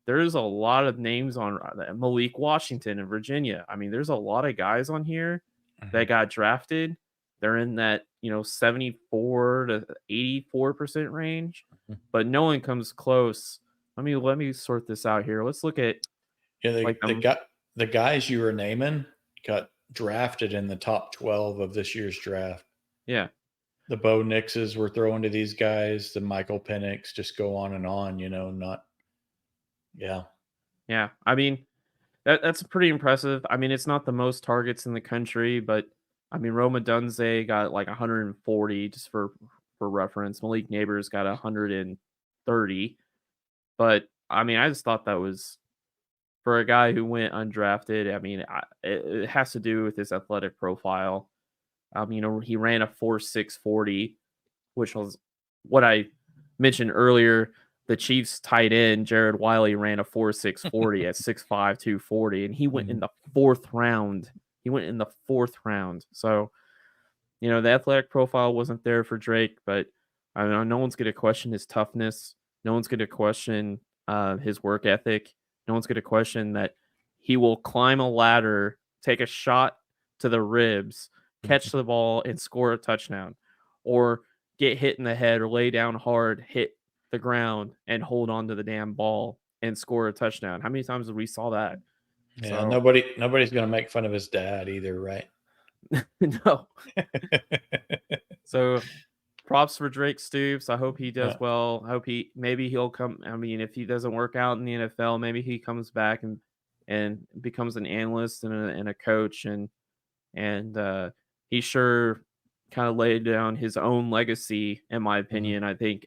a lot of names on Malik Washington in Virginia. I mean, there's a lot of guys on here that got drafted. They're in that 74 to 84% range, but no one comes close. Let me sort this out here. Let's look at the guys you were naming got drafted in the top 12 of this year's draft. Yeah. The Bo Nixes were throwing to these guys, the Michael Penix, just go on and on, Yeah. I mean, that's pretty impressive. I mean, it's not the most targets in the country, but I mean, Roma Dunze got like 140 just for reference. Malik Neighbors got 130. But I mean, I just thought that was for a guy who went undrafted. I mean, it has to do with his athletic profile. He ran a 4.640, which was what I mentioned earlier. The Chiefs tight end, Jared Wiley, ran a 4.640 at 6'5", 240, and he went in the fourth round. So, the athletic profile wasn't there for Drake, but I know no one's going to question his toughness. No one's going to question his work ethic. No one's going to question that he will climb a ladder, take a shot to the ribs, catch the ball, and score a touchdown, or get hit in the head or lay down hard, hit the ground, and hold on to the damn ball and score a touchdown. How many times have we saw that? Yeah, nobody's going to make fun of his dad either, right? No. So props for Drake Stoops. I hope he does well. I hope maybe he'll come. I mean, if he doesn't work out in the NFL, maybe he comes back and becomes an analyst and a coach, and he sure kind of laid down his own legacy, in my opinion. I think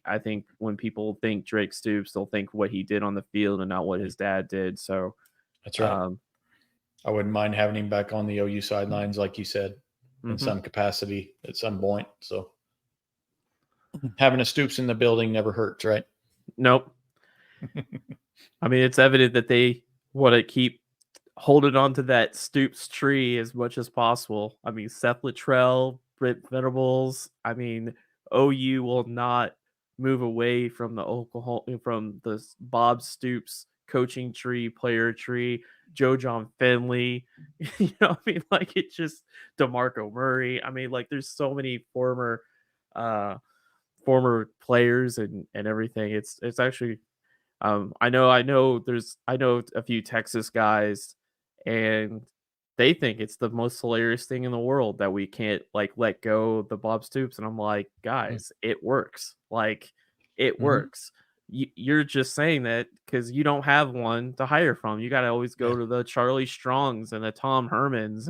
when people think Drake Stoops, they'll think what he did on the field and not what his dad did. So that's right. I wouldn't mind having him back on the OU sidelines, like you said, in some capacity at some point. So having a Stoops in the building never hurts, right? Nope. I mean, it's evident that they want to keep holding on to that Stoops tree as much as possible. I mean, Seth Littrell, Britt Venables. I mean, OU will not move away from the Bob Stoops coaching tree, player tree. John Finley, I mean, like, it's just DeMarco Murray. I mean, like, there's so many former players and everything. It's actually, I know a few Texas guys, and they think it's the most hilarious thing in the world that we can't like let go the Bob Stoops. And I'm like, guys, it works. Like, it works. You're just saying that because you don't have one to hire from. You got to always go to the Charlie Strongs and the Tom Hermans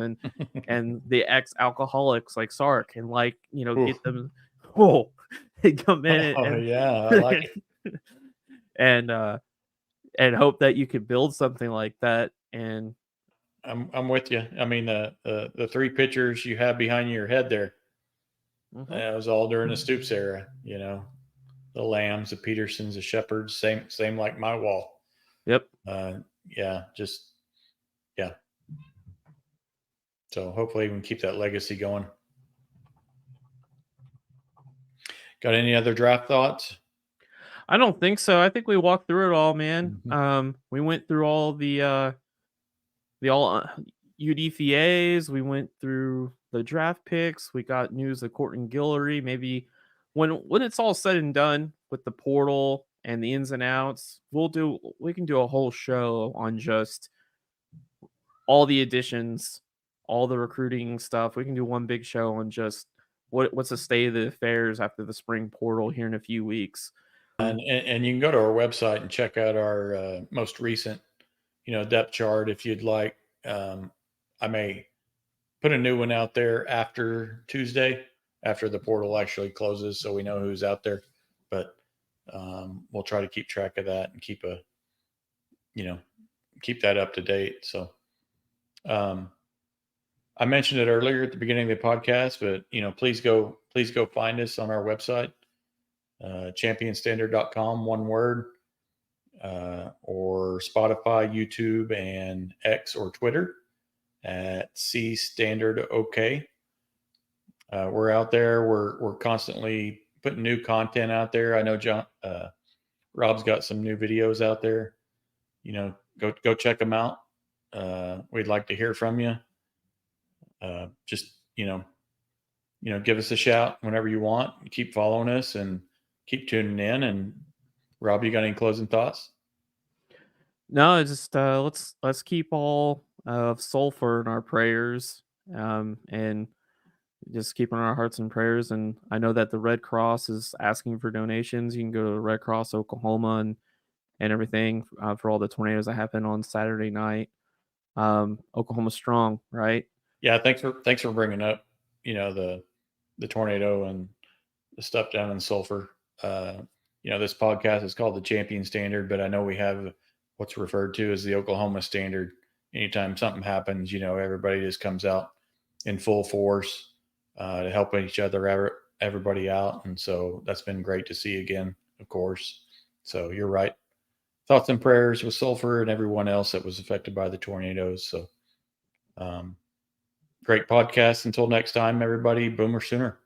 and the ex-alcoholics like Sark, and like, get them. They come in I like it. and hope that you could build something like that. And I'm with you. I mean, the three pitchers you have behind your head there, that was all during the Stoops era. The Lambs, the Petersons, the Shepherds, same like my wall. Yep. Yeah. So hopefully we can keep that legacy going. Got any other draft thoughts? I don't think so. I think we walked through it all, man. We went through all the UDFAs. We went through the draft picks. We got news of Courtland Guillory. Maybe when it's all said and done with the portal and the ins and outs, we can do a whole show on just all the additions, all the recruiting stuff. We can do one big show on just what's the state of the affairs after the spring portal here in a few weeks. And you can go to our website and check out our most recent, depth chart if you'd like. I may put a new one out there after Tuesday, after the portal actually closes, so we know who's out there. But we'll try to keep track of that and keep that up to date. So I mentioned it earlier at the beginning of the podcast, but please go find us on our website, championstandard.com, one word, or Spotify, YouTube, and X or Twitter at C Standard OK. We're out there. We're constantly putting new content out there. I know Rob's got some new videos out there. Go check them out. We'd like to hear from you. Just give us a shout whenever you want. Keep following us and keep tuning in. And Rob, you got any closing thoughts? No, it's just let's keep all of Sulphur in our prayers, and just keep in our hearts and prayers. And I know that the Red Cross is asking for donations. You can go to Red Cross Oklahoma and everything for all the tornadoes that happened on Saturday night. Oklahoma strong, right? Yeah, thanks for bringing up the tornado and the stuff down in Sulphur. This podcast is called the Champion Standard, but I know we have what's referred to as the Oklahoma Standard. Anytime something happens, everybody just comes out in full force to help each other, everybody out. And so that's been great to see again, of course. So you're right. Thoughts and prayers with Sulphur and everyone else that was affected by the tornadoes. So great podcast. Until next time, everybody, Boomer Sooner.